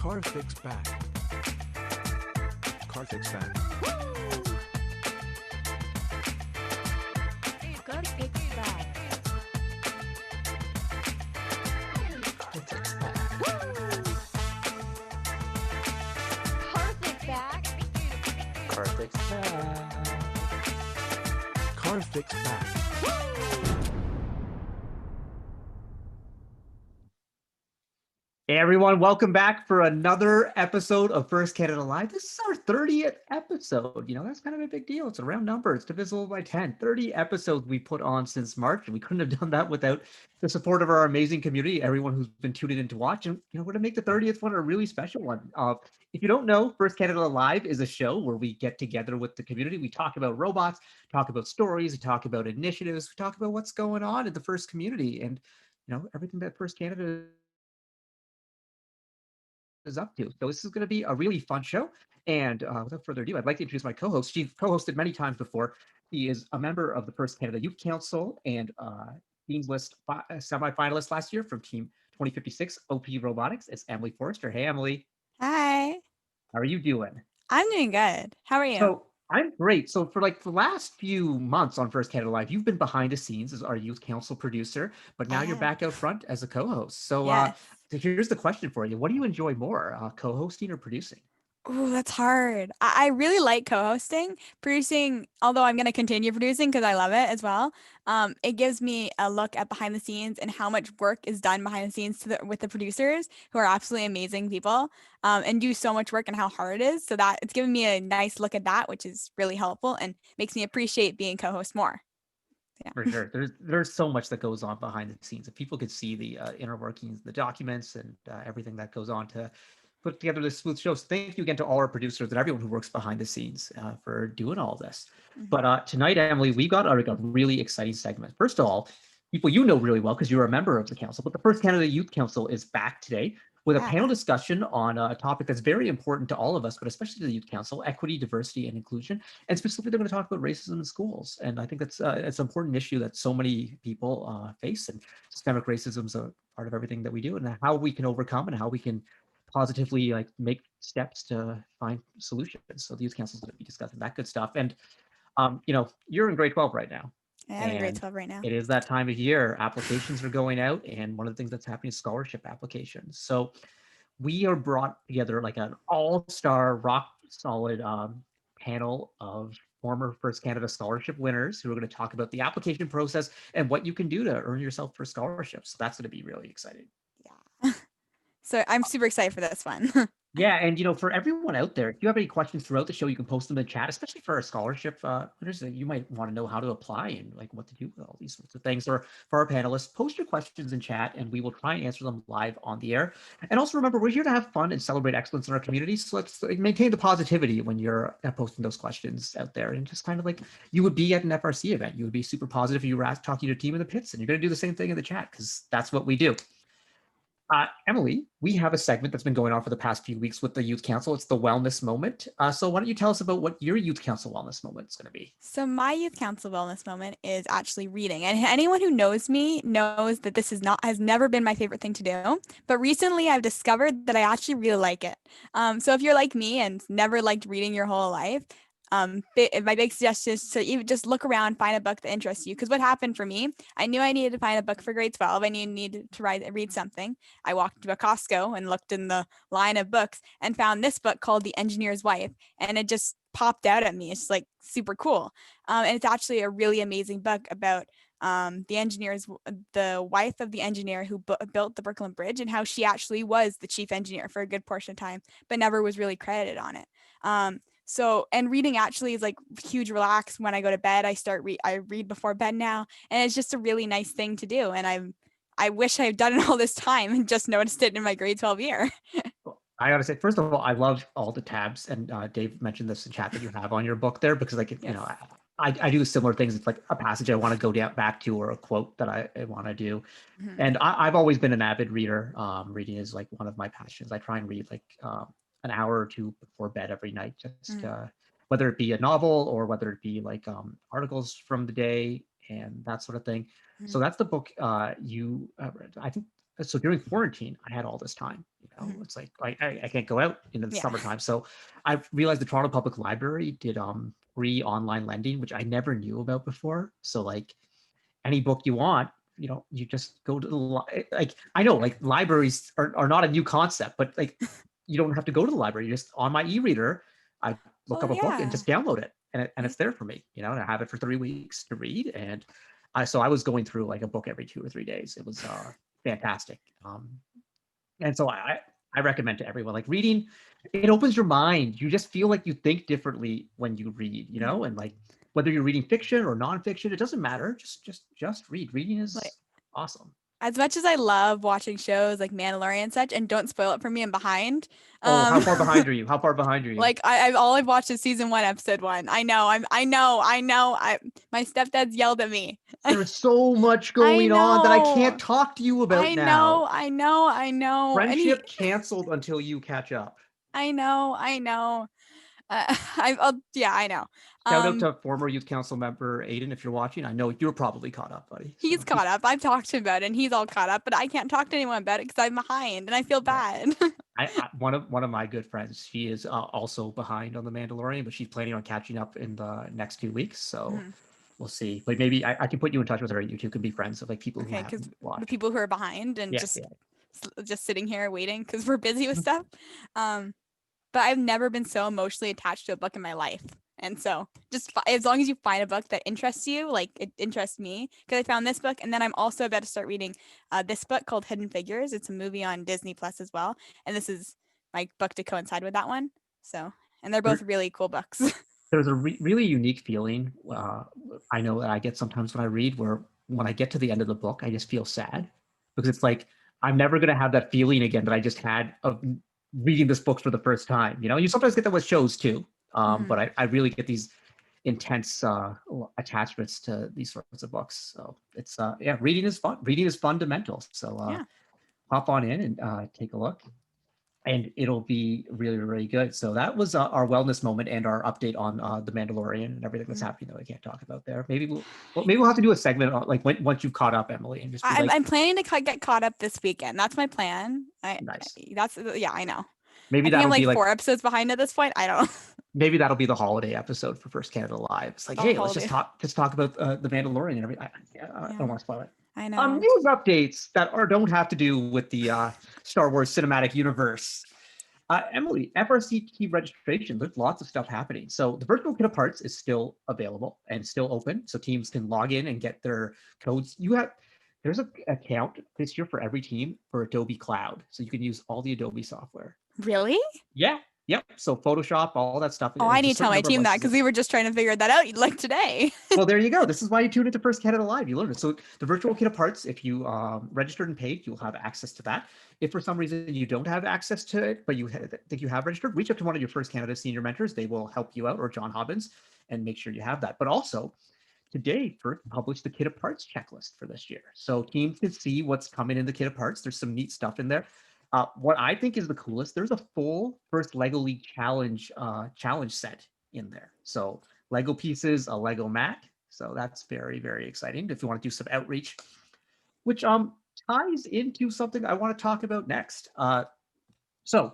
Car fix back. Car fix back. Car fix back. Car fix back. Car fix back. Car fix back. Hey everyone, welcome back for another episode of First Canada Live. This is our 30th episode. You know, that's kind of a big deal. It's a round number. It's divisible by 10. 30 episodes we put on since March, and we couldn't have done that without the support of our amazing community, everyone who's been tuning in to watch. And, you know, we're going to make the 30th one a really special one. If you don't know, First Canada Live is a show where we get together with the community. We talk about robots, talk about stories, we talk about initiatives, we talk about what's going on in the First community and, you know, everything that First Canada is up to. So this is going to be a really fun show. And without further ado, I'd like to introduce my co-host. She's co-hosted many times before. He is a member of the First Canada Youth Council and Dean's List semi-finalist last year from Team 2056 OP Robotics. It's Emily Forrester. Hey, Emily. Hi. How are you doing? I'm doing good. How are you? So I'm great. So for like the last few months on First Canada Live, you've been behind the scenes as our youth council producer, but now you're back out front as a co-host. So Yes. so here's the question for you. What do you enjoy more, co-hosting or producing? Ooh, that's hard. I really like co-hosting. Producing, although I'm going to continue producing because I love it as well. It gives me a look at behind the scenes and how much work is done behind the scenes with the producers, who are absolutely amazing people, and do so much work and how hard it is. So that it's given me a nice look at that, which is really helpful and makes me appreciate being co-host more. Yeah. For sure. There's so much that goes on behind the scenes. If people could see the inner workings, the documents, and everything that goes on to put together this smooth show. So thank you again to all our producers and everyone who works behind the scenes for doing all this. Mhm. But tonight, Emily, we've got a really exciting segment. First of all, people you know really well because you're a member of the council, but the First Canada Youth Council is back today with a panel discussion on a topic that's very important to all of us, but especially to the Youth Council: equity, diversity, and inclusion. And specifically, they're going to talk about racism in schools. And I think that's it's an important issue that so many people face. And systemic racism is a part of everything that we do, and how we can overcome and how we can positively like make steps to find solutions. So the Youth Council is going to be discussing that good stuff. And you know, you're in grade 12 right now. I'm in grade 12 right now. It is that time of year. Applications are going out, and one of the things that's happening is scholarship applications. So we are brought together like an all-star, rock-solid panel of former First Canada Scholarship winners who are going to talk about the application process and what you can do to earn yourself for scholarships. So that's going to be really exciting. Yeah. So I'm super excited for this one. Yeah, and you know, for everyone out there, if you have any questions throughout the show, you can post them in the chat, especially for our scholarship winners. You might want to know how to apply and like what to do with all these sorts of things. Or for our panelists, post your questions in chat, and we will try and answer them live on the air. And also remember, we're here to have fun and celebrate excellence in our community. So let's maintain the positivity when you're posting those questions out there, and just kind of like you would be at an FRC event. You would be super positive if you were talking to your team in the pits, and you're going to do the same thing in the chat because that's what we do. Emily, we have a segment that's been going on for the past few weeks with the Youth Council. It's the Wellness Moment. So why don't you tell us about what your Youth Council Wellness Moment is going to be? So my Youth Council Wellness Moment is actually reading. And anyone who knows me knows that this has never been my favorite thing to do. But recently I've discovered that I actually really like it. So if you're like me and never liked reading your whole life, my big suggestion is to even just look around, find a book that interests you. Because what happened for me, I knew I needed to find a book for grade 12. I needed to read something. I walked to a Costco and looked in the line of books and found this book called The Engineer's Wife. And it just popped out at me. It's like super cool. And it's actually a really amazing book about the wife of the engineer who built the Brooklyn Bridge, and how she actually was the chief engineer for a good portion of time, but never was really credited on it. And reading actually is like huge relax. When I go to bed, I read before bed now, and it's just a really nice thing to do. And I wish I'd done it all this time and just noticed it in my grade 12 year. I gotta say, first of all, I love all the tabs, and Dave mentioned this in chat that you have on your book there, because like, you know, I do similar things. It's like a passage I want to go back to, or a quote that I want to do. Mhm. And I've always been an avid reader. Reading is like one of my passions. I try and read like an hour or two before bed every night, just whether it be a novel or whether it be like articles from the day and that sort of thing. So that's the book you read. I think so. During quarantine, I had all this time. You know, It's like I can't go out in the Yeah. summertime. So I realized the Toronto Public Library did free online lending, which I never knew about before. So like any book you want, you just go to like I know like libraries are not a new concept, but like you don't have to go to the library. You just on my e-reader, I look up a book and just download it, and it's there for me. And I have it for 3 weeks to read, and so I was going through like a book every 2 or 3 days. It was fantastic. And so I recommend to everyone, like reading, it opens your mind. You just feel like you think differently when you read, and like whether you're reading fiction or nonfiction, it doesn't matter. Just read. Reading is awesome. As much as I love watching shows like Mandalorian and such, and don't spoil it for me, I'm behind. Oh, how far behind are you? How far behind are you? Like all I've watched is season 1, episode 1. I know. My stepdad's yelled at me. There's so much going on that I can't talk to you about now. I know. Friendship canceled until you catch up. I know. I know. Shout out to former youth council member Aiden, if you're watching. I know you're probably caught up, buddy. He's caught up. I've talked to him about it, and he's all caught up. But I can't talk to anyone about it because I'm behind, and I feel bad. One of my good friends, she is also behind on The Mandalorian, but she's planning on catching up in the next 2 weeks. So we'll see. But maybe I can put you in touch with her. You two can be friends of like people who haven't watched. The people who are behind and just sitting here waiting because we're busy with stuff. But I've never been so emotionally attached to a book in my life. And so just as long as you find a book that interests you, like it interests me, because I found this book. And then I'm also about to start reading this book called Hidden Figures. It's a movie on Disney Plus as well. And this is my book to coincide with that one. So, and they're both really cool books. There's a really unique feeling I know that I get sometimes when I read, where when I get to the end of the book, I just feel sad because it's like, I'm never going to have that feeling again that I just had of reading this book for the first time. You sometimes get that with shows too. But I really get these intense attachments to these sorts of books. So it's reading is fun. Reading is fundamental. So hop on in and take a look, and it'll be really, really good. So that was our wellness moment and our update on The Mandalorian and everything that's happening that I can't talk about there. Maybe we'll have to do a segment on, like once you've caught up, Emily, and just I'm planning to get caught up this weekend. That's my plan. Nice. I know. Maybe I'm that'll be 4 episodes behind at this point. I don't know. Maybe that'll be the holiday episode for First Canada Live. It's like, hey, let's just talk about The Mandalorian and everything. I don't want to spoil it. I know. News updates that don't have to do with the Star Wars cinematic universe. Emily, FRCT registration, there's lots of stuff happening. So the virtual kit of parts is still available and still open. So teams can log in and get their codes. There's an account this year for every team for Adobe Cloud. So you can use all the Adobe software. Really? Yeah. Yep. So Photoshop, all that stuff. Oh, I need to tell my team that because we were just trying to figure that out like today. Well, there you go. This is why you tune into First Canada Live. You learned it. So the virtual kit of parts, if you registered and paid, you'll have access to that. If for some reason you don't have access to it, but you think you have registered, reach out to one of your First Canada senior mentors. They will help you out, or John Hobbins, and make sure you have that. But also, today, First published the kit of parts checklist for this year. So teams can see what's coming in the kit of parts. There's some neat stuff in there. What I think is the coolest, there's a full First Lego League challenge set in there. So Lego pieces, a Lego mat. So that's very, very exciting if you want to do some outreach, which ties into something I want to talk about next. So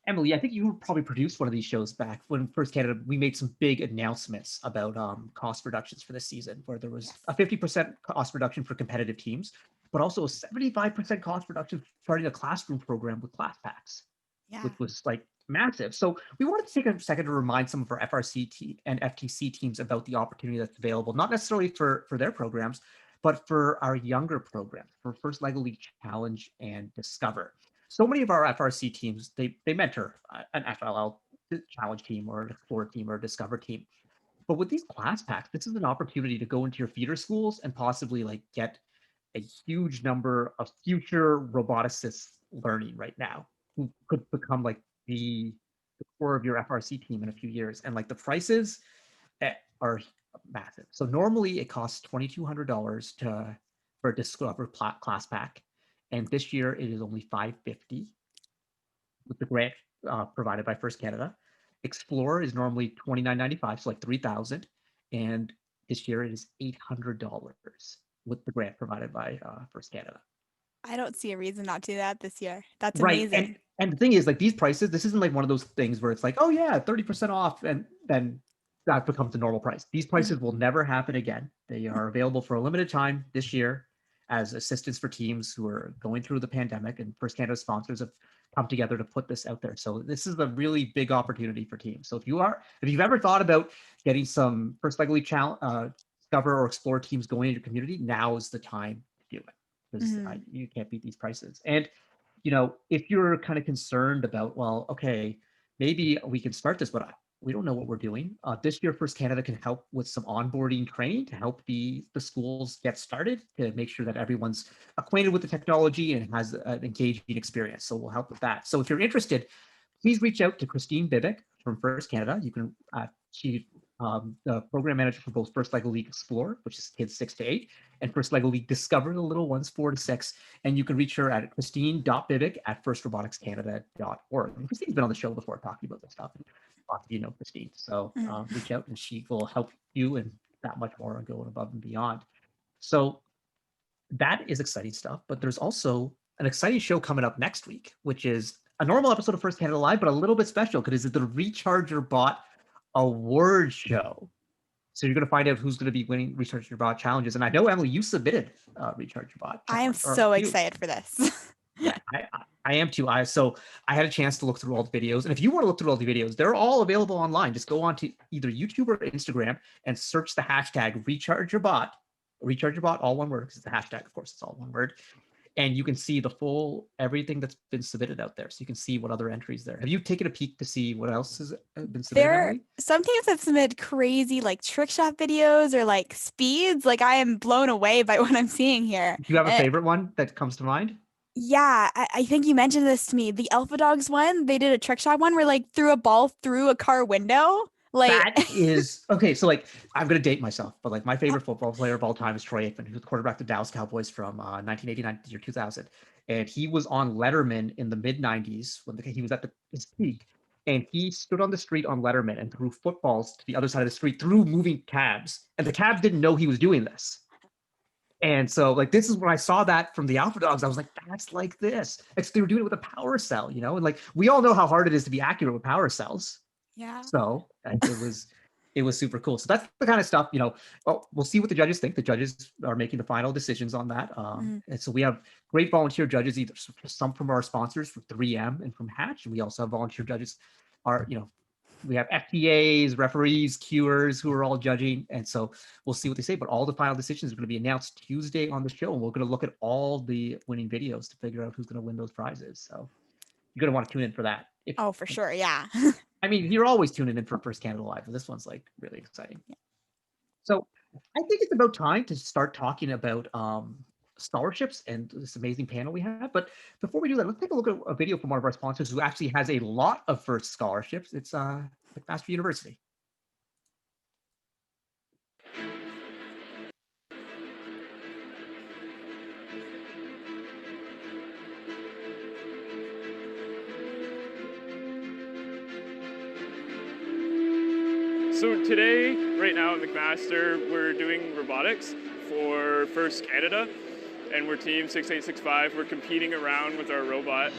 Emily, I think you probably produced one of these shows back when First Canada, we made some big announcements about cost reductions for this season, where there was a 50% cost reduction for competitive teams, but also a 75% cost reduction starting a classroom program with class packs, which was like massive. So we wanted to take a second to remind some of our FRCT and FTC teams about the opportunity that's available, not necessarily for their programs, but for our younger programs, for First Lego League Challenge and Discover. So many of our FRC teams, they mentor an FLL challenge team or an Explore team or a Discover team. But with these class packs, this is an opportunity to go into your feeder schools and possibly like get a huge number of future roboticists learning right now who could become like the core of your FRC team in a few years. And like the prices are massive. So normally it costs $2,200 for a Discover class pack. And this year it is only $550 with the grant provided by First Canada. Explore is normally $29.95, so like $3,000, and this year it is $800 with the grant provided by First Canada. I don't see a reason not to do that this year. That's Right. amazing. And the thing is, like, these prices, this isn't like one of those things where it's like, oh yeah, 30% off, and then that becomes the normal price. These prices will never happen again. They are available for a limited time this year as assistance for teams who are going through the pandemic, and First Canada sponsors have come together to put this out there. So this is a really big opportunity for teams. So if you've ever thought about getting some First Leg League discover or explore teams going in your community, now is the time to do it, because you can't beat these prices. And if you're kind of concerned about, well, okay, maybe we can start this, but we don't know what we're doing. This year, First Canada can help with some onboarding training to help the schools get started, to make sure that everyone's acquainted with the technology and has an engaging experience. So we'll help with that. So if you're interested, please reach out to Christine Bibick from First Canada. You can, she's the program manager for both First Lego League Explore, which is kids 6 to 8, and First Lego League Discover, the little ones 4 to 6. And you can reach her at christine.bibick@firstroboticscanada.org. And Christine's been on the show before talking about this stuff. And lots of you know Christine. So reach out and she will help you and that much more, and going above and beyond. So that is exciting stuff. But there's also an exciting show coming up next week, which is a normal episode of First Canada Live, but a little bit special because it's the Recharge Your Bot award show. So you're going to find out who's going to be winning Recharge Your Bot challenges. And I know, Emily, you submitted Recharge Your Bot challenge. I am so excited for this. Yeah, I am too. So I had a chance to look through all the videos. And if you want to look through all the videos, they're all available online. Just go on to either YouTube or Instagram and search the hashtag Recharge Your Bot. Recharge Your Bot, all one word, because it's a hashtag, of course, it's all one word. And you can see the full, everything that's been submitted out there. So you can see what other entries there. Have you taken a peek to see what else has been submitted? Some teams have submitted crazy like trick shot videos or like speeds. Like I am blown away by what I'm seeing here. Do you have a favorite one that comes to mind? Yeah, I think you mentioned this to me. The Alpha Dogs one, they did a trick shot one where like threw a ball through a car window. Like that is okay. So like, I'm gonna date myself, but like my favorite football player of all time is Troy Aikman, who's the quarterback of the Dallas Cowboys from 1989 to 2000, and he was on Letterman in the mid 90s when he was at his peak, and he stood on the street on Letterman and threw footballs to the other side of the street through moving cabs, and the cabs didn't know he was doing this. And so like, this is when I saw that from the Alpha Dogs, I was like, that's like this. Except they were doing it with a power cell, and like we all know how hard it is to be accurate with power cells. Yeah. So it was super cool. So that's the kind of stuff, well, we'll see what the judges think. The judges are making the final decisions on that. And so we have great volunteer judges, either some from our sponsors from 3M and from Hatch. And we also have volunteer judges we have FTAs, referees, cuers who are all judging. And so we'll see what they say, but all the final decisions are going to be announced Tuesday on the show. And we're going to look at all the winning videos to figure out who's going to win those prizes. So you're going to want to tune in for that. For sure. Yeah. I mean, you're always tuning in for First Canada Live, but this one's like really exciting. Yeah. So I think it's about time to start talking about scholarships and this amazing panel we have. But before we do that, let's take a look at a video from one of our sponsors who actually has a lot of first scholarships. It's McMaster University. So today, right now at McMaster, we're doing robotics for First Canada, and we're team 6865. We're competing around with our robot,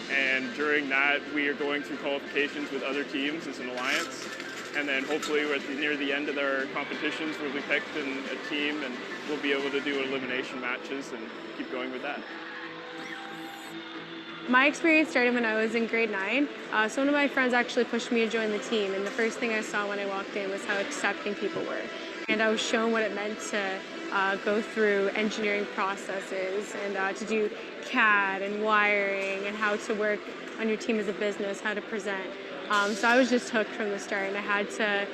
and during that, we are going through qualifications with other teams as an alliance, and then hopefully near the end of our competitions, we'll be picked in a team, and we'll be able to do elimination matches and keep going with that. My experience started when I was in grade 9. So one of my friends actually pushed me to join the team, and the first thing I saw when I walked in was how accepting people were. And I was shown what it meant to go through engineering processes and to do CAD and wiring and how to work on your team as a business, how to present. So I was just hooked from the start, and I had to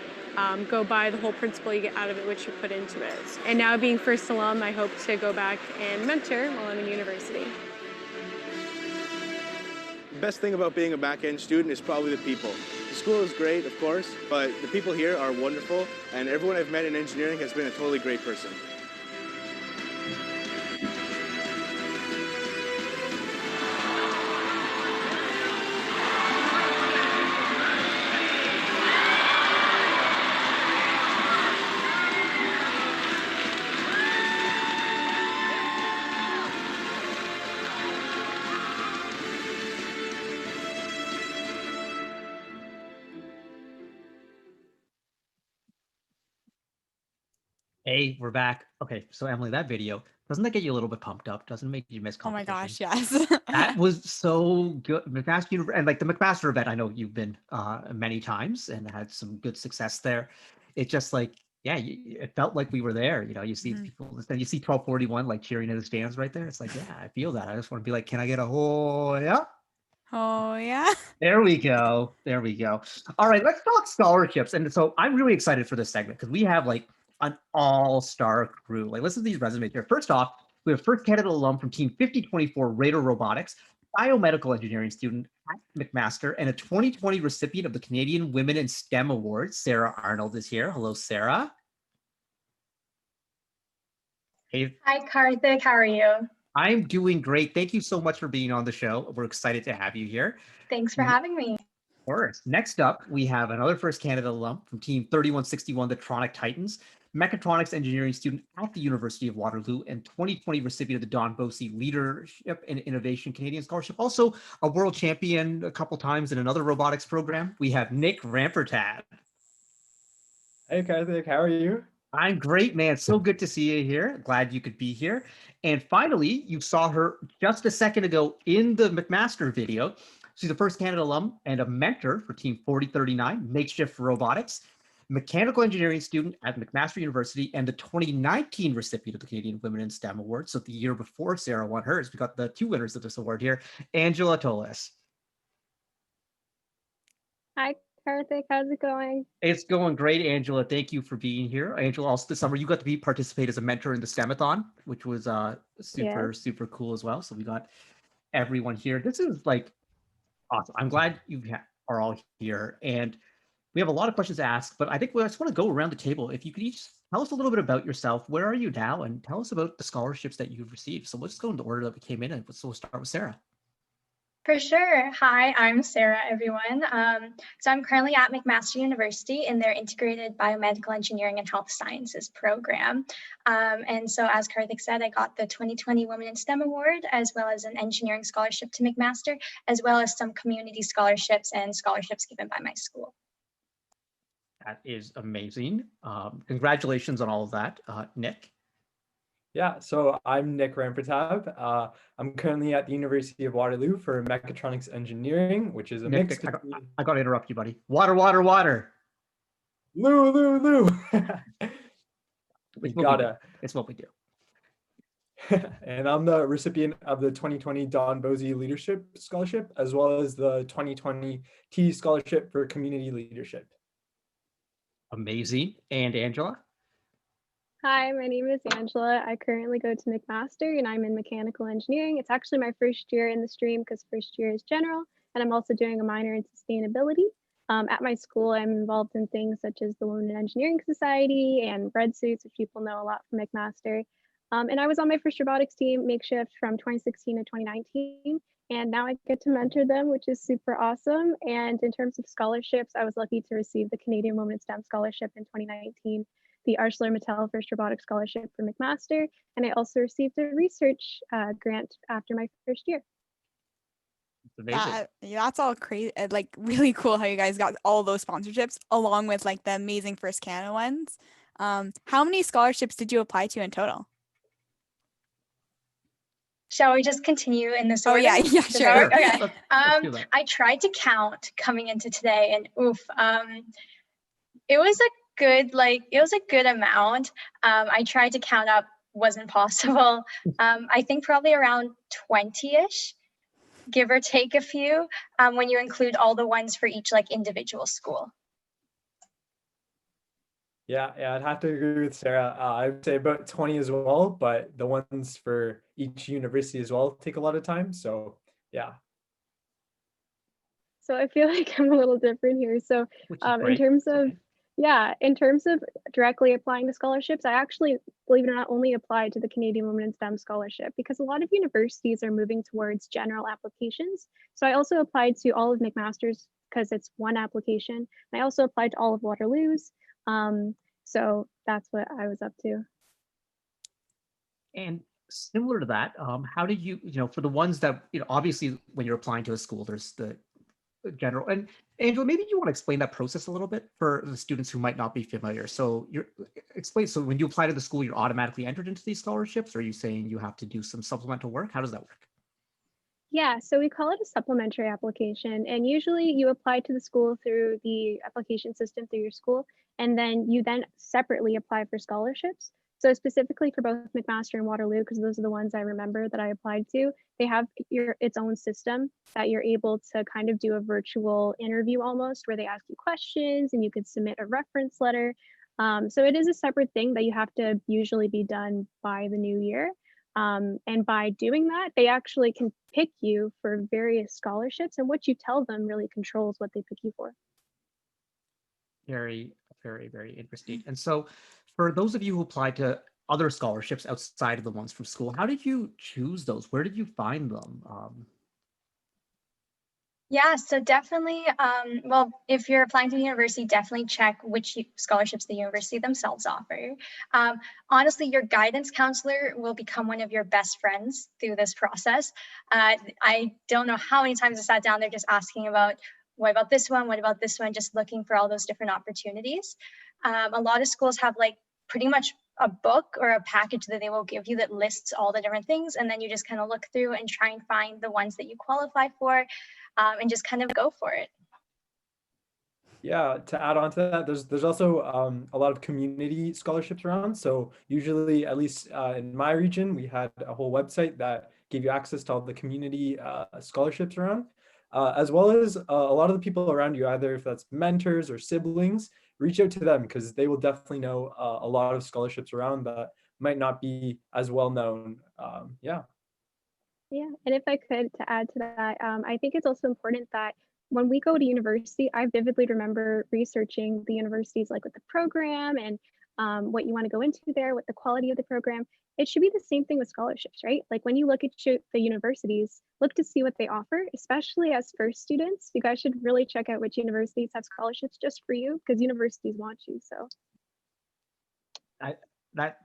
go by the whole principle you get out of it, which you put into it. And now being first alum, I hope to go back and mentor while I'm in university. The best thing about being a back-end student is probably the people. The school is great, of course, but the people here are wonderful, and everyone I've met in engineering has been a totally great person. Hey, we're back. Okay, so Emily, that video, doesn't that get you a little bit pumped up? Doesn't it make you miss Oh my competition? gosh, yes. That was so good. And like the McMaster event, I know you've been many times and had some good success there. It just like, yeah, it felt like we were there. You know, you see Mhm. people, and you see 1241 like cheering in the stands right there. It's like, yeah, I feel that. I just want to be like, can I get a whole, yeah? Oh yeah. There we go. There we go. All right, let's talk scholarships. And so I'm really excited for this segment because we have like an all-star crew. Like, listen to these resumes here. First off, we have first Canada alum from Team 5024 Radar Robotics, biomedical engineering student at McMaster, and a 2020 recipient of the Canadian Women in STEM Awards. Sarah Arnold is here. Hello, Sarah. Hey, Hi, Karthik. How are you? I'm doing great. Thank you so much for being on the show. We're excited to have you here. Thanks for having me. Of course. Next up, we have another First Canada alum from Team 3161, the Tronic Titans, mechatronics engineering student at the University of Waterloo, and 2020 recipient of the Don Bosey Leadership and Innovation Canadian Scholarship. Also a world champion a couple times in another robotics program. We have Nick Rampertad. Hey, Karthik, how are you? I'm great, man. So good to see you here. Glad you could be here. And finally, you saw her just a second ago in the McMaster video. She's a First Canada alum and a mentor for Team 4039, Makeshift Robotics, mechanical engineering student at McMaster University, and the 2019 recipient of the Canadian Women in STEM Award. So the year before Sarah won hers, we got the two winners of this award here, Angela Toles. Hi, Karthik. How's it going? It's going great, Angela. Thank you for being here. Angela, also this summer you got to participate as a mentor in the STEMathon, which was super cool as well. So we got everyone here. This is like awesome. I'm glad you are all here, and we have a lot of questions to ask. But I think I just want to go around the table. If you could each tell us a little bit about yourself. Where are you now, and tell us about the scholarships that you've received. So let's go in the order that we came in, and we'll start with Sarah. For sure. Hi, I'm Sarah, everyone. So I'm currently at McMaster University in their Integrated Biomedical Engineering and Health Sciences program. And so as Karthik said, I got the 2020 Women in STEM Award, as well as an engineering scholarship to McMaster, as well as some community scholarships and scholarships given by my school. That is amazing. Congratulations on all of that, Nick. Yeah, so I'm Nick Rampertab. I'm currently at the University of Waterloo for mechatronics engineering, which is a Nick, mix between... I got to interrupt you, buddy. Water, water, water. Lou. It's what we do. And I'm the recipient of the 2020 Don Bosey Leadership Scholarship, as well as the 2020 T Scholarship for Community Leadership. Amazing. And Angela? Hi, my name is Angela. I currently go to McMaster and I'm in mechanical engineering. It's actually my first year in the stream because first year is general, and I'm also doing a minor in sustainability. At my school, I'm involved in things such as the Women in Engineering Society and bread suits, which people know a lot from McMaster. And I was on my first robotics team, Makeshift, from 2016 to 2019. And now I get to mentor them, which is super awesome. And in terms of scholarships, I was lucky to receive the Canadian Women in STEM Scholarship in 2019, the ArcelorMittal First Robotics Scholarship for McMaster, and I also received a research grant after my first year. That's all crazy, like really cool how you guys got all those sponsorships along with like the amazing First Canada ones. How many scholarships did you apply to in total? Shall we just continue in this order? Oh yeah, sure. Okay. Let's do that. I tried to count coming into today, and it was a good amount. I tried to count up, wasn't possible. I think probably around 20-ish, give or take a few, when you include all the ones for each like individual school. Yeah, I'd have to agree with Sarah. I would say about 20 as well, but the ones for each university as well take a lot of time. So yeah. So I feel like I'm a little different here. So in terms of directly applying to scholarships, I actually, believe it or not, only applied to the Canadian Women in STEM Scholarship because a lot of universities are moving towards general applications. So I also applied to all of McMaster's because it's one application. And I also applied to all of Waterloo's. So that's what I was up to. And similar to that, how did you for the ones that, obviously when you're applying to a school, there's general. And Angela, maybe you want to explain that process a little bit for the students who might not be familiar. So explain. So when you apply to the school, you're automatically entered into these scholarships, or are you saying you have to do some supplemental work? How does that work? Yeah, so we call it a supplementary application, and usually you apply to the school through the application system through your school, and then you then separately apply for scholarships. So specifically for both McMaster and Waterloo, because those are the ones I remember that I applied to, they have its own system that you're able to kind of do a virtual interview almost, where they ask you questions and you could submit a reference letter. So it is a separate thing that you have to usually be done by the new year. And by doing that, they actually can pick you for various scholarships, and what you tell them really controls what they pick you for. Very, very, very interesting. And so for those of you who applied to other scholarships outside of the ones from school, how did you choose those? Where did you find them? Yeah, so definitely, well, if you're applying to the university, definitely check which scholarships the university themselves offer. Honestly, your guidance counselor will become one of your best friends through this process. I don't know how many times I sat down there just asking about, what about this one? What about this one? Just looking for all those different opportunities. A lot of schools have like pretty much a book or a package that they will give you that lists all the different things. And then you just kind of look through and try and find the ones that you qualify for. And just kind of go for it. Yeah, to add on to that, there's also a lot of community scholarships around. So usually, at least in my region, we had a whole website that gave you access to all the community scholarships around, as well as a lot of the people around you, either if that's mentors or siblings, reach out to them because they will definitely know a lot of scholarships around that might not be as well known. Yeah. Yeah, and if I could to add to that, I think it's also important that when we go to university, I vividly remember researching the universities, like with the program and what you want to go into there, what the quality of the program. It should be the same thing with scholarships, right? Like when you look at the universities, look to see what they offer, especially as first students. You guys should really check out which universities have scholarships just for you, because universities want you. So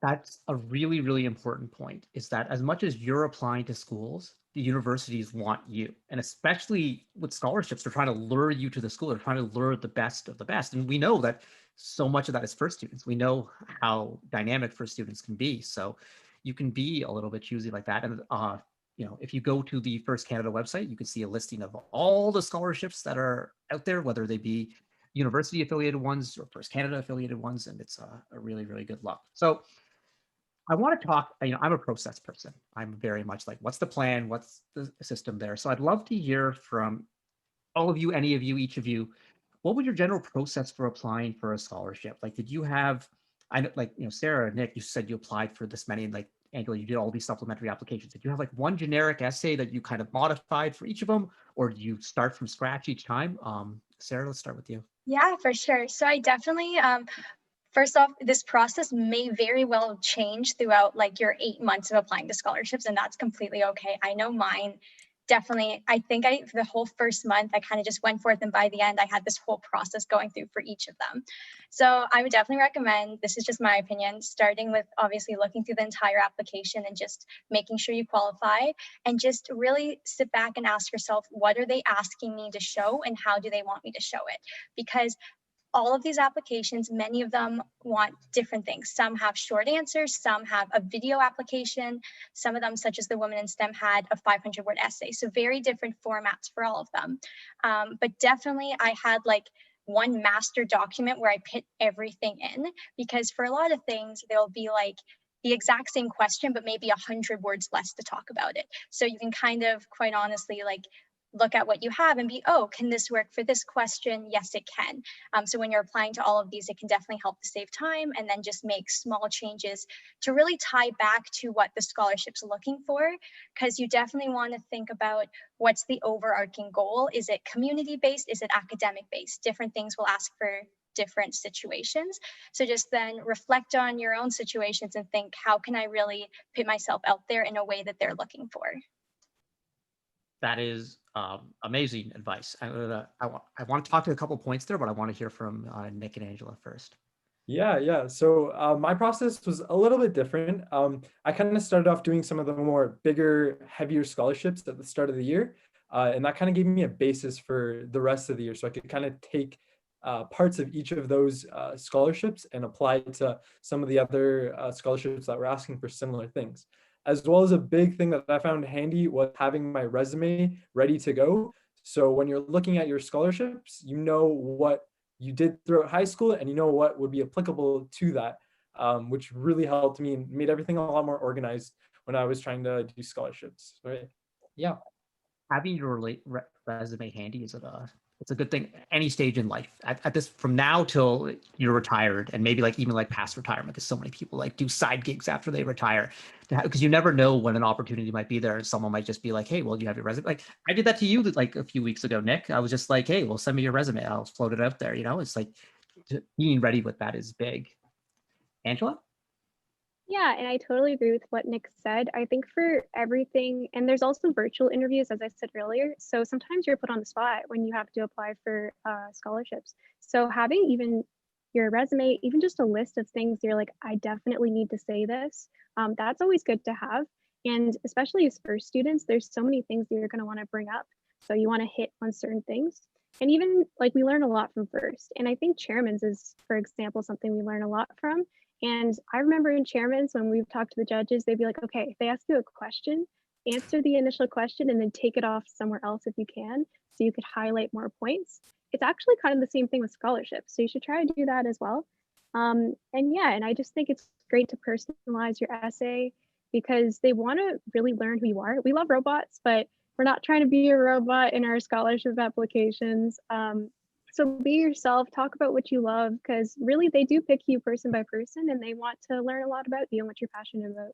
That's a really, really important point, is that as much as you're applying to schools, the universities want you. And especially with scholarships, they're trying to lure you to the school. They're trying to lure the best of the best. And we know that so much of that is for students. We know how dynamic first students can be. So you can be a little bit choosy like that. And if you go to the First Canada website, you can see a listing of all the scholarships that are out there, whether they be university affiliated ones or First Canada affiliated ones, and it's a really, really good look. So I want to talk, I'm a process person. I'm very much like, what's the plan? What's the system there? So I'd love to hear from all of you, any of you, each of you, what was your general process for applying for a scholarship? Like, did you have, I know, like, Sarah, Nick, you said you applied for this many, and like, Angela, you did all these supplementary applications. Did you have like one generic essay that you kind of modified for each of them, or do you start from scratch each time? Sarah, let's start with you. Yeah, for sure. So I definitely, first off, this process may very well change throughout like your 8 months of applying to scholarships, and that's completely okay. I know mine definitely, I think for the whole first month, I kind of just went forth, and by the end, I had this whole process going through for each of them. So I would definitely recommend, this is just my opinion, starting with obviously looking through the entire application and just making sure you qualify, and just really sit back and ask yourself, what are they asking me to show and how do they want me to show it? Because all of these applications, many of them want different things. Some have short answers, some have a video application, some of them, such as the Women in STEM, had a 500-word essay. So very different formats for all of them. But definitely I had like one master document where I put everything in, because for a lot of things, there'll be like the exact same question, but maybe 100 words less to talk about it. So you can kind of, quite honestly, like look at what you have and be, oh, can this work for this question? Yes, it can. So when you're applying to all of these, it can definitely help to save time, and then just make small changes to really tie back to what the scholarship's looking for, because you definitely want to think about what's the overarching goal. Is it community-based? Is it academic-based? Different things will ask for different situations. So just then reflect on your own situations and think, how can I really put myself out there in a way that they're looking for? That is amazing advice. I want to talk to a couple points there, but I want to hear from Nick and Angela first. Yeah. So my process was a little bit different. I kind of started off doing some of the more bigger, heavier scholarships at the start of the year. And that kind of gave me a basis for the rest of the year. So I could kind of take parts of each of those scholarships and apply it to some of the other scholarships that were asking for similar things. As well as a big thing that I found handy was having my resume ready to go. So when you're looking at your scholarships, you know what you did throughout high school and you know what would be applicable to that, which really helped me and made everything a lot more organized when I was trying to do scholarships. Right? Yeah. Having your resume handy is it's a good thing any stage in life. At this, from now till you're retired, and maybe like even like past retirement, because so many people like do side gigs after they retire, because you never know when an opportunity might be there, and someone might just be like, "Hey, well, you have your resume." Like I did that to you like a few weeks ago, Nick. I was just like, "Hey, well, send me your resume. I'll float it out there." You know, it's like being ready with that is big. Angela? Yeah, and I totally agree with what Nick said. I think for everything, and there's also virtual interviews, as I said earlier. So sometimes you're put on the spot when you have to apply for scholarships. So having even your resume, even just a list of things you're like, I definitely need to say this, that's always good to have. And especially as first students, there's so many things that you're going to want to bring up. So you want to hit on certain things. And even like we learn a lot from first. And I think chairman's is, for example, something we learn a lot from. And I remember in chairman's, when we've talked to the judges, they'd be like, okay, if they ask you a question, answer the initial question and then take it off somewhere else if you can, so you could highlight more points. It's actually kind of the same thing with scholarships. So you should try to do that as well. And yeah, and I just think it's great to personalize your essay because they want to really learn who you are. We love robots, but we're not trying to be a robot in our scholarship applications. So be yourself, talk about what you love, because really they do pick you person by person and they want to learn a lot about you and what you're passionate about.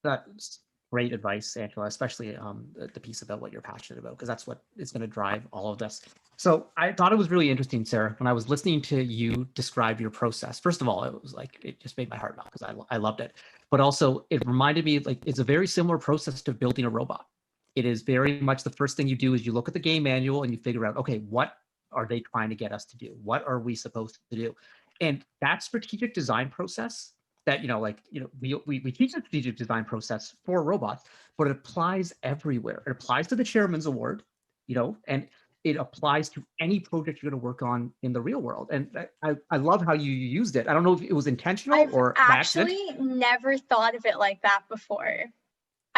That's great advice, Angela, especially the piece about what you're passionate about, because that's what is going to drive all of this. So I thought it was really interesting, Sarah, when I was listening to you describe your process. First of all, it was like, it just made my heart melt because I loved it. But also it reminded me like it's a very similar process to building a robot. It is very much the first thing you do is you look at the game manual and you figure out, okay, what are they trying to get us to do? What are we supposed to do? And that strategic design process that, we teach the strategic design process for robots, but it applies everywhere. It applies to the chairman's award, and it applies to any project you're going to work on in the real world. And I love how you used it. I don't know if it was intentional or by accident. I've actually never thought of it like that before.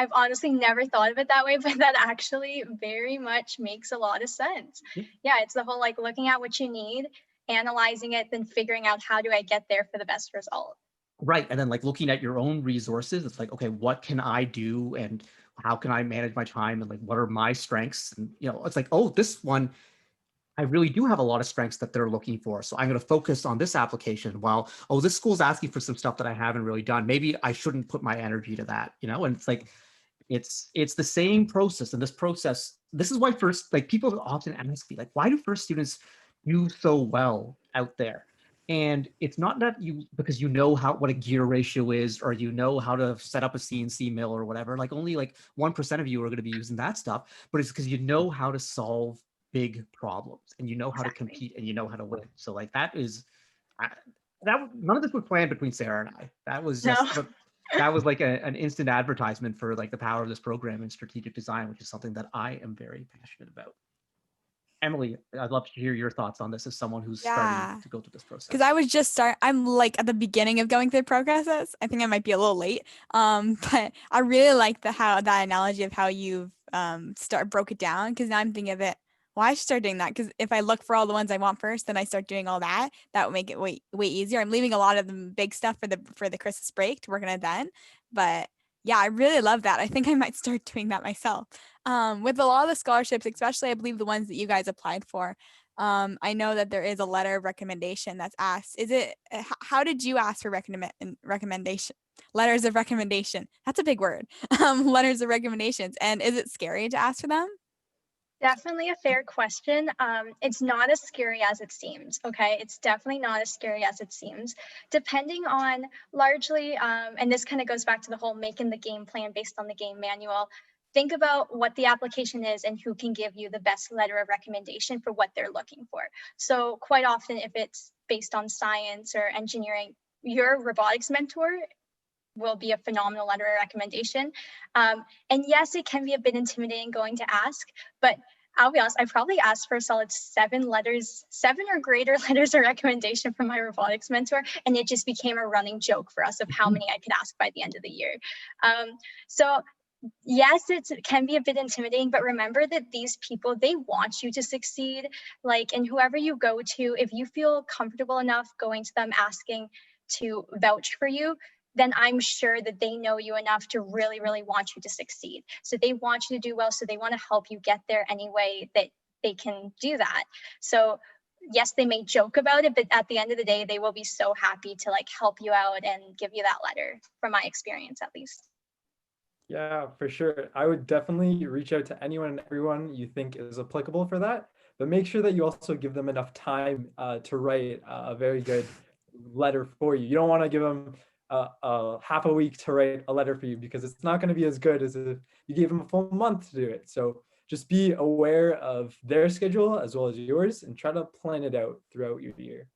I've honestly never thought of it that way, but that actually very much makes a lot of sense. Yeah, it's the whole like looking at what you need, analyzing it, then figuring out how do I get there for the best result. Right. And then like looking at your own resources, it's like, okay, what can I do and how can I manage my time and like what are my strengths? And it's like, oh, this one, I really do have a lot of strengths that they're looking for. So I'm going to focus on this application while, oh, this school's asking for some stuff that I haven't really done. Maybe I shouldn't put my energy to that, and it's like, it's the same process. And this process, this is why people often ask me, like, why do first students do so well out there? And it's not that because you know what a gear ratio is, or you know how to set up a CNC mill or whatever, like only like 1% of you are going to be using that stuff, but it's because you know how to solve big problems and you know how to compete and you know how to win. So like none of this was planned between Sarah and I. That was just that was like an instant advertisement for like the power of this program in strategic design, which is something that I am very passionate about. Emily, I'd love to hear your thoughts on this as someone who's starting to go through this process. Because I was I'm like at the beginning of going through the process. I think I might be a little late. But I really like that analogy of how you've broke it down, because now I'm thinking of it. Why I should start doing that? Because if I look for all the ones I want first, then I start doing all that. That would make it way easier. I'm leaving a lot of the big stuff for the Christmas break to work on it then. But yeah, I really love that. I think I might start doing that myself. With a lot of the scholarships, especially I believe the ones that you guys applied for, I know that there is a letter of recommendation that's asked. How did you ask for recommendation? Letters of recommendation. That's a big word. Letters of recommendations. And is it scary to ask for them? Definitely a fair question. It's not as scary as it seems, okay? It's definitely not as scary as it seems. Depending on largely, and this kind of goes back to the whole making the game plan based on the game manual, think about what the application is and who can give you the best letter of recommendation for what they're looking for. So quite often, if it's based on science or engineering, your robotics mentor will be a phenomenal letter of recommendation. And yes, it can be a bit intimidating going to ask, but I'll be honest, I probably asked for a solid 7 or greater letters of recommendation from my robotics mentor, and it just became a running joke for us of how many I could ask by the end of the year. So yes, it can be a bit intimidating, but remember that these people, they want you to succeed. Like, and whoever you go to, if you feel comfortable enough going to them asking to vouch for you, then I'm sure that they know you enough to really, really want you to succeed. So they want you to do well. So they want to help you get there any way that they can do that. So yes, they may joke about it, but at the end of the day, they will be so happy to like help you out and give you that letter, from my experience at least. Yeah, for sure. I would definitely reach out to anyone and everyone you think is applicable for that, but make sure that you also give them enough time to write a very good letter for you. You don't want to give them a half a week to write a letter for you, because it's not going to be as good as if you gave them a full month to do it. So just be aware of their schedule as well as yours and try to plan it out throughout your year.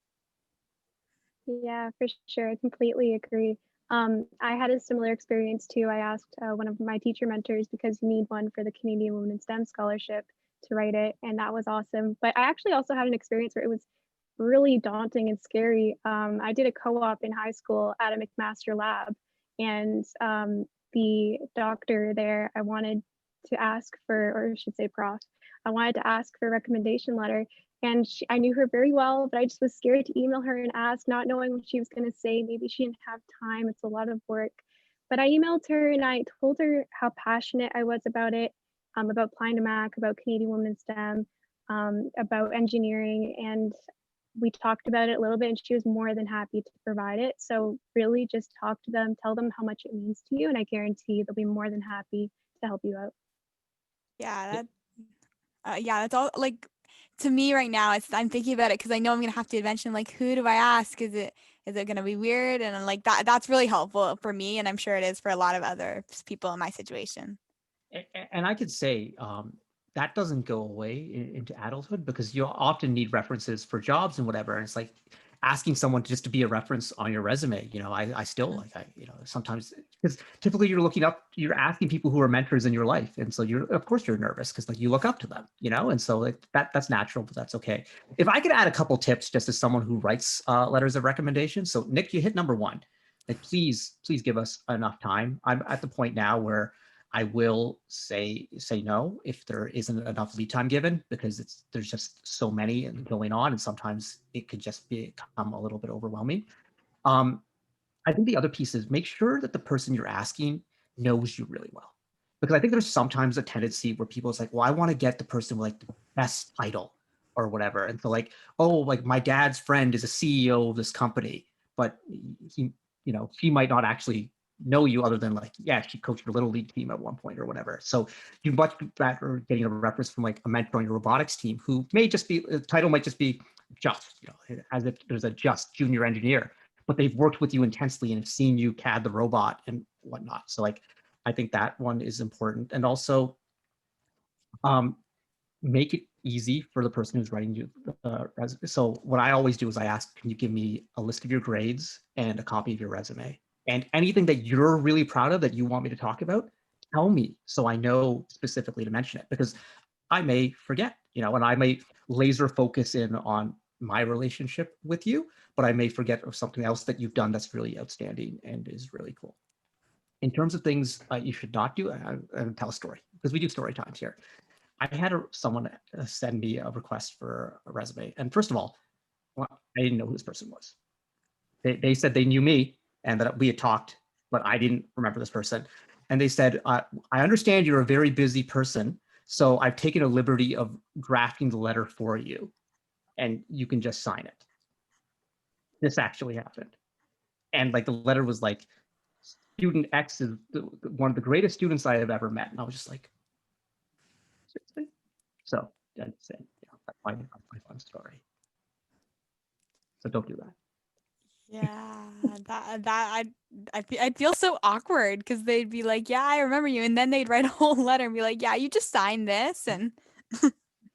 Yeah, for sure. I completely agree. I had a similar experience too. I asked one of my teacher mentors, because you need one for the Canadian Women in STEM scholarship, to write it, and that was awesome. But I actually also had an experience where it was really daunting and scary. I did a co-op in high school at a McMaster lab, and the doctor there, I wanted to ask for, or I should say prof, I wanted to ask for a recommendation letter. And I knew her very well, but I just was scared to email her and ask, not knowing what she was going to say. Maybe she didn't have time. It's a lot of work. But I emailed her and I told her how passionate I was about it, about applying to MAC, about Canadian Women in STEM, about engineering. And we talked about it a little bit, and she was more than happy to provide it. So really just talk to them, tell them how much it means to you, and I guarantee they'll be more than happy to help you out. Yeah, that's all. Like, to me right now, I'm thinking about it because I know I'm gonna have to mention, like, who do I ask? Is it gonna be weird? And like that's really helpful for me, and I'm sure it is for a lot of other people in my situation. And I could say that doesn't go away into adulthood, because you'll often need references for jobs and whatever. And it's like asking someone just to be a reference on your resume. You know, I still like, sometimes, because typically you're asking people who are mentors in your life. And so of course you're nervous, because like you look up to them, and so like that's natural, but that's okay. If I could add a couple tips just as someone who writes letters of recommendation. So Nick, you hit number 1, like, please give us enough time. I'm at the point now where I will say no if there isn't enough lead time given, because there's just so many going on, and sometimes it could just become a little bit overwhelming. I think the other piece is make sure that the person you're asking knows you really well, because I think there's sometimes a tendency where people, it's like, well, I want to get the person with like the best title or whatever, and so like, oh, like my dad's friend is a CEO of this company, but he might not actually know you other than like, yeah, she coached your little league team at one point or whatever. So you're much better getting a reference from like a mentor on your robotics team, who may just be, the title might just be just, as if there's a just junior engineer, but they've worked with you intensely and have seen you CAD the robot and whatnot. So like, I think that one is important. And also make it easy for the person who's writing you. So what I always do is I ask, can you give me a list of your grades and a copy of your resume? And anything that you're really proud of that you want me to talk about, tell me so I know specifically to mention it, because I may forget, and I may laser focus in on my relationship with you, but I may forget of something else that you've done that's really outstanding and is really cool. In terms of things you should not do, and tell a story, because we do story times here. I had someone send me a request for a resume. And first of all, I didn't know who this person was. They said they knew me and that we had talked, but I didn't remember this person. And they said, I understand you're a very busy person, so I've taken a liberty of drafting the letter for you, and you can just sign it. This actually happened. And like the letter was like, student X is one of the greatest students I have ever met. And I was just like, seriously? So I'd say, that's my fun story. So don't do that. Yeah, I'd feel so awkward, because they'd be like, yeah, I remember you, and then they'd write a whole letter and be like, yeah, you just signed this, and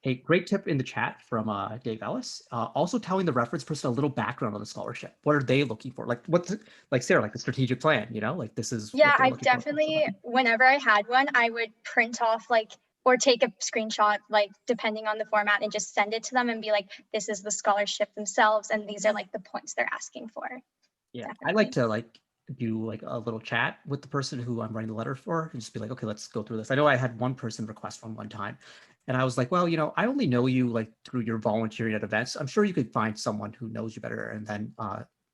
A great tip in the chat from Dave Ellis. Also telling the reference person a little background on the scholarship. What are they looking for? Like what's like Sarah, like the strategic plan, you know, like this is Yeah, what they're I've looking for. definitely, whenever I had one, I would print off like, or take a screenshot, like depending on the format, and just send it to them and be like, this is the scholarship themselves, and these are like the points they're asking for. Yeah, I Definitely. like to like do like a little chat with the person who I'm writing the letter for and just be like, okay, let's go through this. I know I had one person request one time, and I was like, well, you know, I only know you like through your volunteering at events. I'm sure you could find someone who knows you better. And then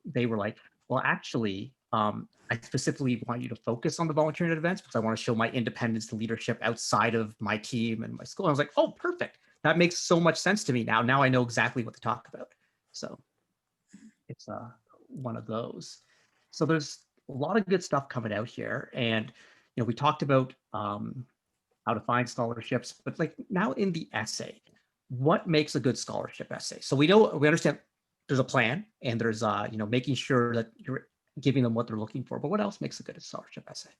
they were like, well, actually, I specifically want you to focus on the volunteering at events because I want to show my independence and leadership outside of my team and my school. I was like, oh, perfect. That makes so much sense to me now. Now I know exactly what to talk about. So it's one of those. So there's a lot of good stuff coming out here. And, you know, we talked about how to find scholarships, but like now in the essay, what makes a good scholarship essay? So we understand there's a plan and there's, you know, making sure that you're giving them what they're looking for, but what else makes a good scholarship essay?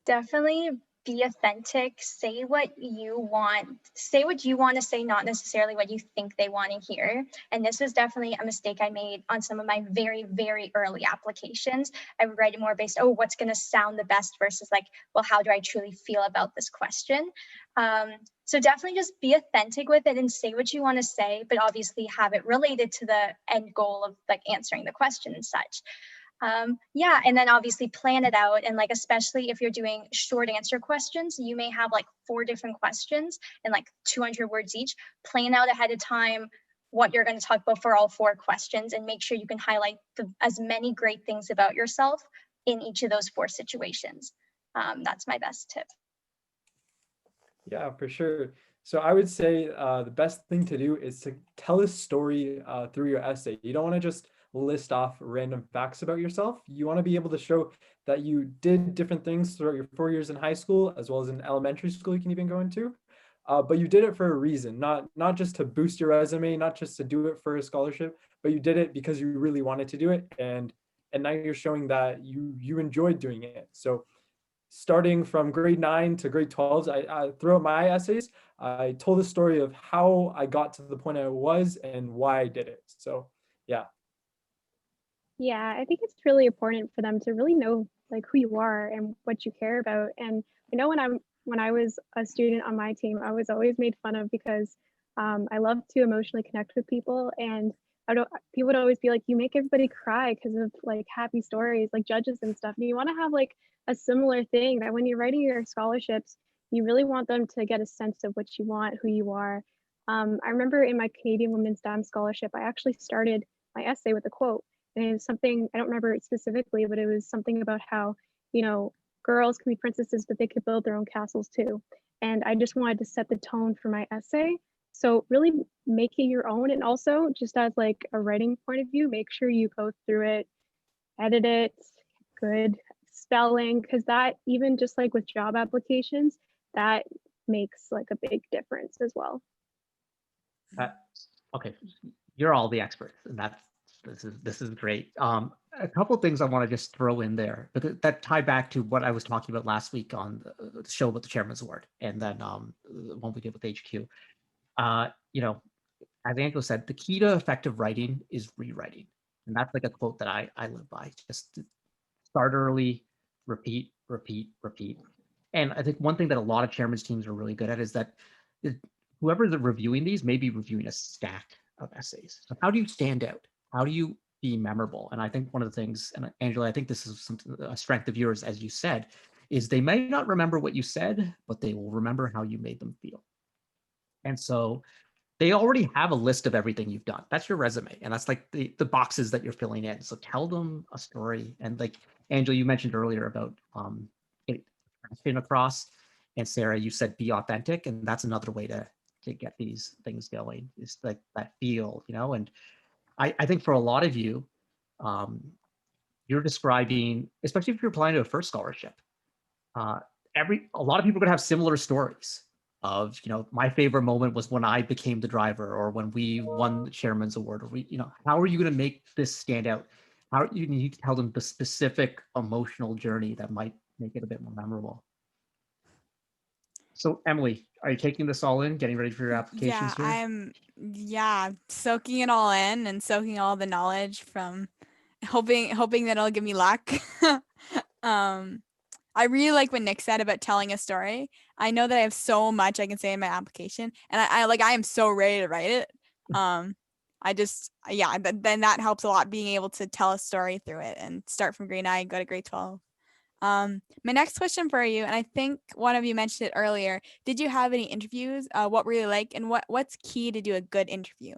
Definitely be authentic, say what you want to say, not necessarily what you think they want to hear. And this was definitely a mistake I made on some of my very, very early applications. I would write it more based, oh, what's going to sound the best versus like, well, how do I truly feel about this question? So definitely just be authentic with it and say what you want to say, but obviously have it related to the end goal of like answering the question and such. Yeah, and then obviously plan it out. And like, especially if you're doing short answer questions, you may have like 4 different questions and like 200 words each. Plan out ahead of time what you're going to talk about for all 4 questions and make sure you can highlight as many great things about yourself in each of those 4 situations. That's my best tip. Yeah, for sure. So I would say the best thing to do is to tell a story through your essay. You don't want to just list off random facts about yourself. You want to be able to show that you did different things throughout your 4 years in high school, as well as in elementary school you can even go into. But you did it for a reason, not just to boost your resume, not just to do it for a scholarship, but you did it because you really wanted to do it. And now you're showing that you enjoyed doing it. So starting from grade 9 to grade 12, I throughout my essays, I told the story of how I got to the point I was and why I did it. So yeah. Yeah, I think it's really important for them to really know like who you are and what you care about. And I know when I was a student on my team, I was always made fun of because I love to emotionally connect with people, and people would always be like, you make everybody cry because of like happy stories, like judges and stuff. And you want to have like a similar thing, that when you're writing your scholarships, you really want them to get a sense of what you want, who you are. I remember in my Canadian Women's STEM scholarship, I actually started my essay with a quote. And it was something, I don't remember it specifically, but it was something about how, you know, girls can be princesses, but they could build their own castles too. And I just wanted to set the tone for my essay. So really make it your own. And also just as like a writing point of view, make sure you go through it, edit it, good spelling, because that, even just like with job applications, that makes like a big difference as well. Okay, you're all the experts, and this is great. A couple of things I want to just throw in there, because that tie back to what I was talking about last week on the show about the Chairman's Award, and then the one we did with HQ. You know, as Angela said, the key to effective writing is rewriting, and that's like a quote that I live by. Just start early, repeat, repeat, repeat. And I think one thing that a lot of chairman's teams are really good at is that whoever's reviewing these may be reviewing a stack of essays. So how do you stand out? How do you be memorable? And I think one of the things, and Angela, I think this is a strength of yours, as you said, is they may not remember what you said, but they will remember how you made them feel. And so they already have a list of everything you've done. That's your resume. And that's like the boxes that you're filling in. So tell them a story. And like Angela, you mentioned earlier about getting across. And Sarah, you said be authentic. And that's another way to get these things going, is like that feel, you know. And I think for a lot of you, you're describing, especially if you're applying to a first scholarship, a lot of people are gonna have similar stories of, you know, my favorite moment was when I became the driver, or when we won the chairman's award, or you know, how are you going to make this stand out? How you need to tell them the specific emotional journey that might make it a bit more memorable. So Emily, are you taking this all in, getting ready for your applications here? I'm soaking it all in and soaking all the knowledge from hoping that it'll give me luck. I really like what Nick said about telling a story. I know that I have so much I can say in my application, and I am so ready to write it. Then that helps a lot, being able to tell a story through it and start from grade 9, go to grade 12. My next question for you, and I think one of you mentioned it earlier, did you have any interviews? What were you like, and what's key to do a good interview?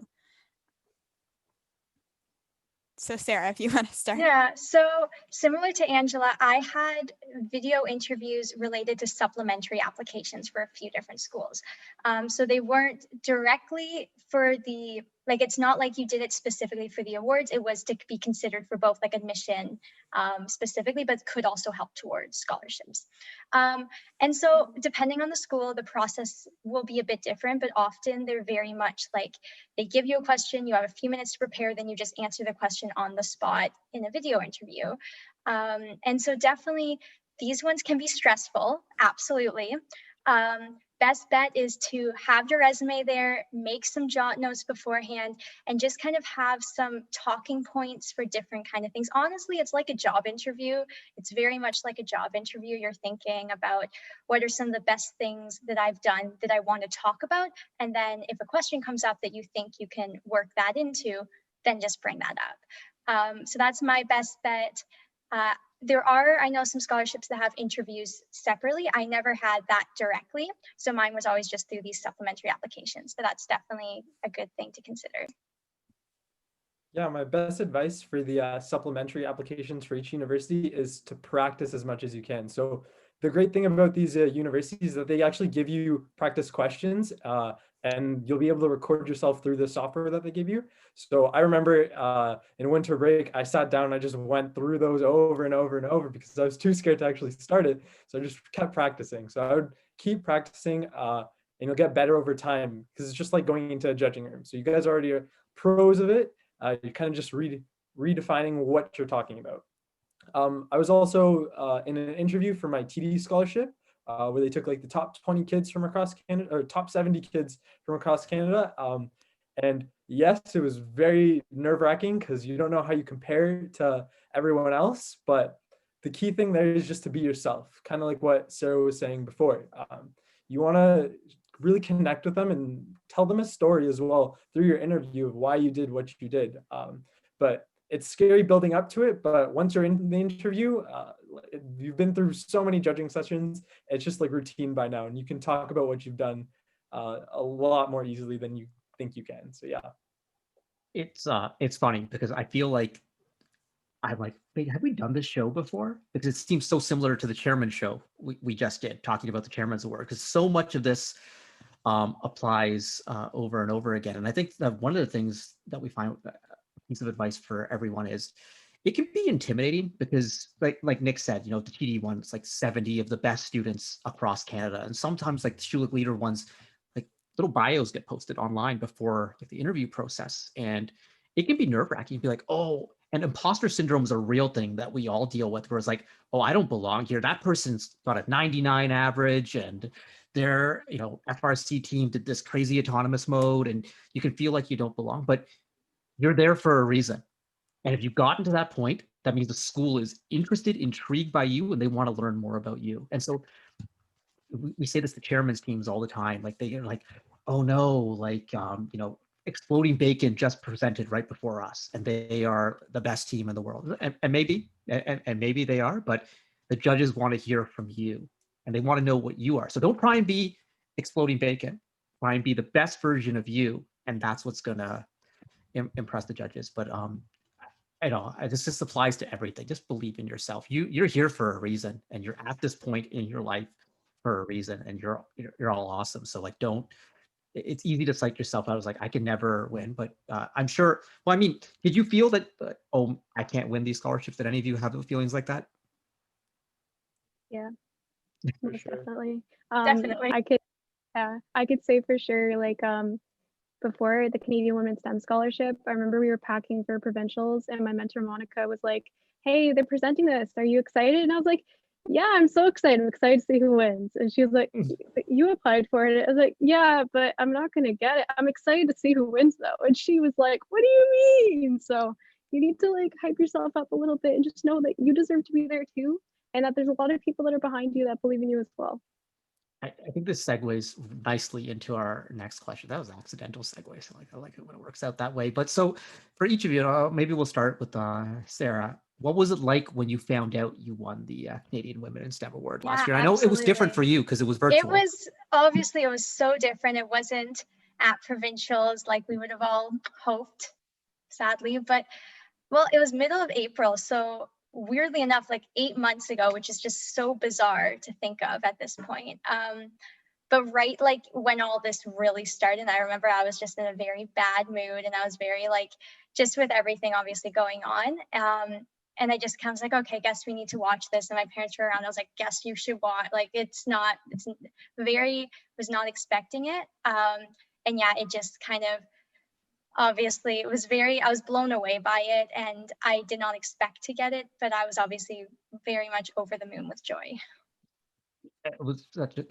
So Sarah, if you want to start. Yeah, so similar to Angela, I had video interviews related to supplementary applications for a few different schools. So they weren't directly for the, like, it's not like you did it specifically for the awards. It was to be considered for both like admission specifically, but could also help towards scholarships. And so depending on the school, the process will be a bit different, but often they're very much like, they give you a question, you have a few minutes to prepare, then you just answer the question on the spot in a video interview. And so definitely these ones can be stressful, absolutely. Best bet is to have your resume there, make some jot notes beforehand, and just kind of have some talking points for different kind of things. Honestly, it's like a job interview. It's very much like a job interview. You're thinking about what are some of the best things that I've done that I want to talk about. And then if a question comes up that you think you can work that into, then just bring that up. So that's my best bet. There are, I know, some scholarships that have interviews separately. I never had that directly. So mine was always just through these supplementary applications, but that's definitely a good thing to consider. Yeah, my best advice for the supplementary applications for each university is to practice as much as you can. So the great thing about these universities is that they actually give you practice questions and you'll be able to record yourself through the software that they give you. So I remember in winter break, I sat down and I just went through those over and over and over because I was too scared to actually start it. So I just kept practicing. So I would keep practicing and you'll get better over time because it's just like going into a judging room. So you guys already are pros of it. You're kind of just redefining what you're talking about. I was also in an interview for my TD scholarship where they took like the top 20 kids from across Canada, or top 70 kids from across Canada. And yes, it was very nerve-wracking because you don't know how you compare to everyone else. But the key thing there is just to be yourself, kind of like what Sarah was saying before. You want to really connect with them and tell them a story as well through your interview of why you did what you did. But it's scary building up to it, but once you're in the interview, you've been through so many judging sessions, it's just like routine by now, and you can talk about what you've done a lot more easily than you think you can. So yeah. It's funny because I feel like I'm like, wait, have we done this show before? Because it seems so similar to the chairman's show we just did, talking about the chairman's award, because so much of this applies over and over again. And I think that one of the things that we find, piece of advice for everyone, is it can be intimidating because like Nick said, you know, the TD one, it's like 70 of the best students across Canada. And sometimes like the Schulich leader ones, like little bios get posted online before like the interview process. And it can be nerve-wracking. Be like, oh, and imposter syndrome is a real thing that we all deal with, where it's like, oh, I don't belong here. That person's got a 99 average and their, you know, FRC team did this crazy autonomous mode, and you can feel like you don't belong, but you're there for a reason. And if you've gotten to that point, that means the school is interested, intrigued by you, and they want to learn more about you. And so we say this to chairman's teams all the time. Like they're like, oh no, like, you know, Exploding Bacon just presented right before us, and they are the best team in the world. And maybe they are, but the judges want to hear from you, and they want to know what you are. So don't try and be Exploding Bacon. Try and be the best version of you, and that's what's gonna impress the judges. But I know this just applies to everything. Just believe in yourself. You're here for a reason, and you're at this point in your life for a reason, and you're all awesome. So like, don't. It's easy to psych yourself out. I was like, I can never win, but I'm sure. Well, I mean, did you feel that? Oh, I can't win these scholarships. Did any of you have feelings like that? Yeah, For most sure. definitely. Definitely. I could say for sure, like before the Canadian Women's STEM Scholarship, I remember we were packing for provincials and my mentor Monica was like, hey, they're presenting this. Are you excited? And I was like, yeah, I'm so excited. I'm excited to see who wins. And she was like, you applied for it. I was like, yeah, but I'm not going to get it. I'm excited to see who wins though. And she was like, what do you mean? So you need to like hype yourself up a little bit and just know that you deserve to be there too. And that there's a lot of people that are behind you that believe in you as well. I think this segues nicely into our next question. That was an accidental segue, so I like it when it works out that way. But so for each of you, maybe we'll start with Sarah. What was it like when you found out you won the Canadian Women in STEM Award last year? I know it was different for you because it was virtual. It was so different. It wasn't at provincials like we would have all hoped, sadly. But well, it was middle of April, so weirdly enough, like 8 months ago, which is just so bizarre to think of at this point. But right, like when all this really started, I remember I was just in a very bad mood and I was very like, just with everything obviously going on. And I just kind of was like, okay, guess we need to watch this. And my parents were around. I was like, guess you should watch. Like, was not expecting it. And yeah, it just kind of, obviously I was blown away by it and I did not expect to get it, but I was obviously very much over the moon with joy. It was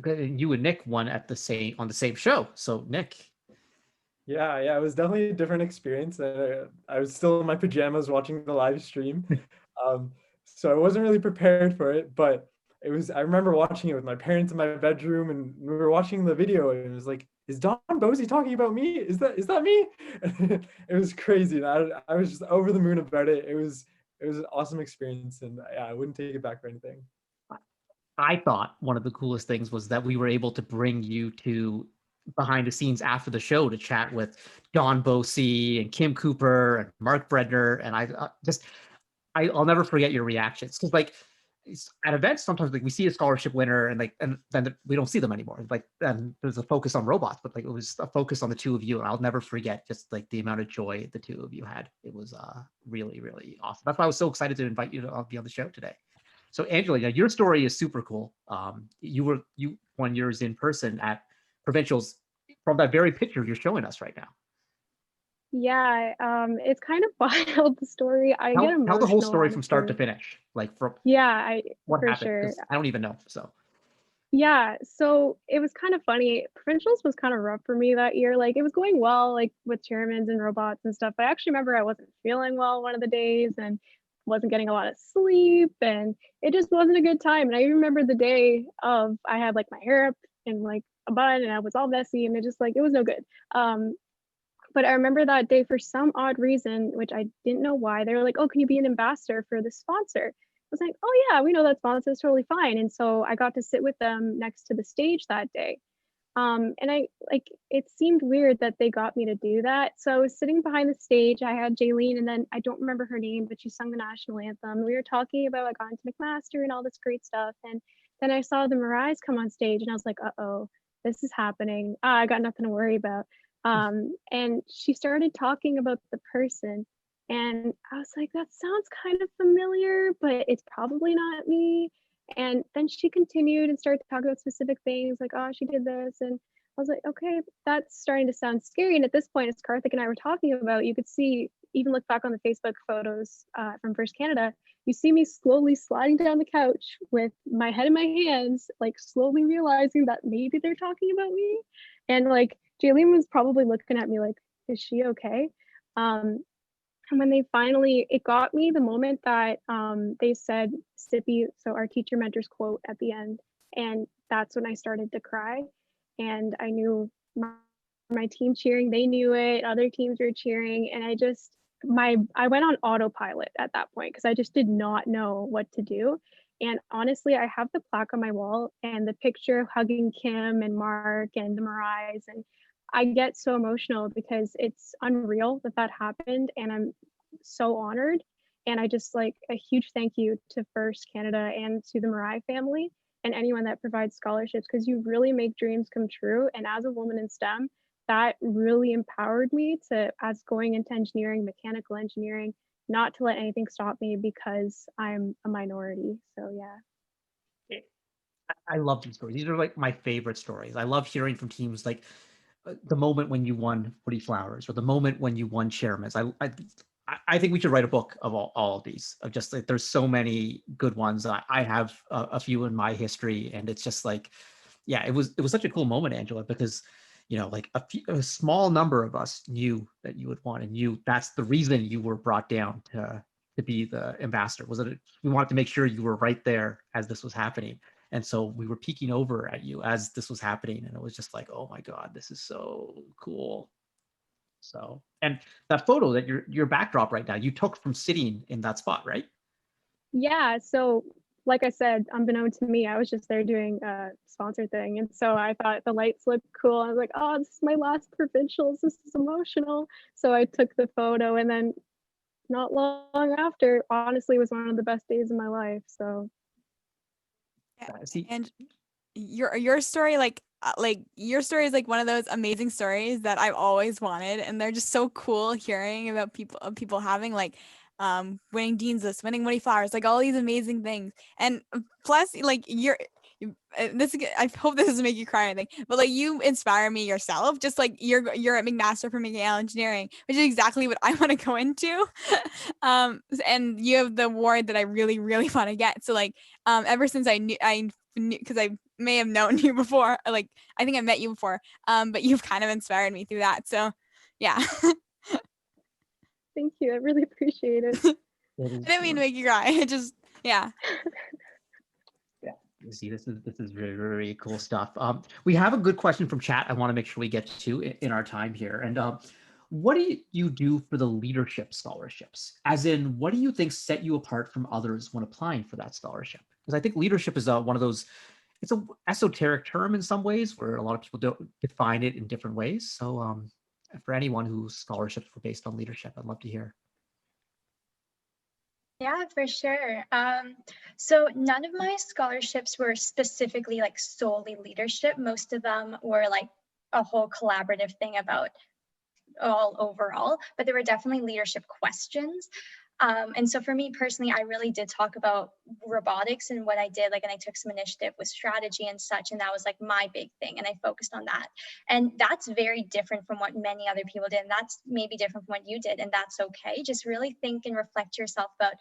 you and Nick won on the same show. So Nick. Yeah, it was definitely a different experience. I was still in my pajamas watching the live stream. So I wasn't really prepared for it, but I remember watching it with my parents in my bedroom and we were watching the video and it was like, is Don Bosey talking about me? Is that me? It was crazy. And I was just over the moon about it. It was an awesome experience and yeah, I wouldn't take it back for anything. I thought one of the coolest things was that we were able to bring you to behind the scenes after the show to chat with Don Bosey and Kim Cooper and Mark Bredner. And I'll never forget your reactions. Cause like at events, sometimes like we see a scholarship winner and then we don't see them anymore. Like, and there's a focus on robots, but like it was a focus on the two of you. And I'll never forget just like the amount of joy the two of you had. It was really, really awesome. That's why I was so excited to invite you to be on the show today. So Angela, your story is super cool. You won yours in person at provincials from that very picture you're showing us right now. Yeah, it's kind of wild, the story. I get emotional. Tell the whole story from start to finish. Like what happened? Sure. I don't even know. So yeah, so it was kind of funny. Provincials was kind of rough for me that year. Like it was going well, like with chairmans and robots and stuff. But I actually remember I wasn't feeling well one of the days and wasn't getting a lot of sleep and it just wasn't a good time. And I remember the day of I had like my hair up in like a bun and I was all messy and it was no good. But I remember that day for some odd reason, which I didn't know why, they were like, oh, can you be an ambassador for the sponsor? I was like, oh yeah, we know that sponsor is totally fine. And so I got to sit with them next to the stage that day. And it seemed weird that they got me to do that. So I was sitting behind the stage. I had Jaylene, and then I don't remember her name, but she sung the national anthem. We were talking about like on to McMaster and all this great stuff. And then I saw the Mirais come on stage, and I was like, uh-oh, this is happening. I got nothing to worry about. And she started talking about the person, and I was like, that sounds kind of familiar, but it's probably not me. And then she continued and started to talk about specific things like, oh, she did this. And I was like, okay, that's starting to sound scary. And at this point, as Karthik and I were talking about, you could see, even look back on the Facebook photos from First Canada, you see me slowly sliding down the couch with my head in my hands, like slowly realizing that maybe they're talking about me. And like, Jaylene was probably looking at me like, is she okay? And when they finally, it got me the moment that they said Sippy, so our teacher mentor's quote at the end. And that's when I started to cry. And I knew my team cheering, they knew it, other teams were cheering. And I went on autopilot at that point because I just did not know what to do. And honestly, I have the plaque on my wall and the picture of hugging Kim and Mark and the Mirais, and I get so emotional because it's unreal that happened, and I'm so honored. And I just like a huge thank you to First Canada and to the Mirai family and anyone that provides scholarships, because you really make dreams come true. And as a woman in STEM, that really empowered me to, as going into engineering, mechanical engineering, not to let anything stop me because I'm a minority. So yeah. I love these stories. These are like my favorite stories. I love hearing from teams like the moment when you won Woody Flowers or the moment when you won Chairman's. I think we should write a book of all of these. Of just like, there's so many good ones. I have a few in my history, and it's just like, yeah, it was such a cool moment, Angela, because like a small number of us knew that you would want, and that's the reason you were brought down to be the ambassador. Was that we wanted to make sure you were right there as this was happening, and so we were peeking over at you as this was happening, and it was just like, oh my God, this is so cool. So, and that photo that your backdrop right now, you took from sitting in that spot, right? Yeah, so like I said, unbeknown to me, I was just there doing a sponsor thing. And so I thought the lights looked cool. I was like, oh, this is my last provincials. This is emotional. So I took the photo, and then not long after, honestly, was one of the best days of my life. So See, And your story, like your story is like one of those amazing stories that I've always wanted, and they're just so cool hearing about people having like winning Dean's List, winning Woody Flowers, like all these amazing things. And plus, like I hope this doesn't make you cry or anything, but like you inspire me yourself. Just like you're at McMaster for mechanical engineering, which is exactly what I want to go into. And you have the award that I really want to get. So like ever since I knew because I may have known you before, like I think I met you before, but you've kind of inspired me through that. So yeah. thank you. I really appreciate it. I didn't mean to make you cry. It just, yeah. Yeah, you see, this is really cool stuff. We have a good question from chat I want to make sure we get to in our time here. And what do you do for the leadership scholarships? As in, what do you think set you apart from others when applying for that scholarship? Because I think leadership is one of those, it's a esoteric term in some ways where a lot of people don't define it in different ways. So for anyone whose scholarships were based on leadership, I'd love to hear. Yeah, for sure. So none of my scholarships were specifically like solely leadership. Most of them were like a whole collaborative thing about all overall, but there were definitely leadership questions. And so for me personally, I really did talk about robotics and what I did, like, and I took some initiative with strategy and such, and that was like my big thing, and I focused on that. And that's very different from what many other people did, and that's maybe different from what you did, and that's okay. Just really think and reflect yourself about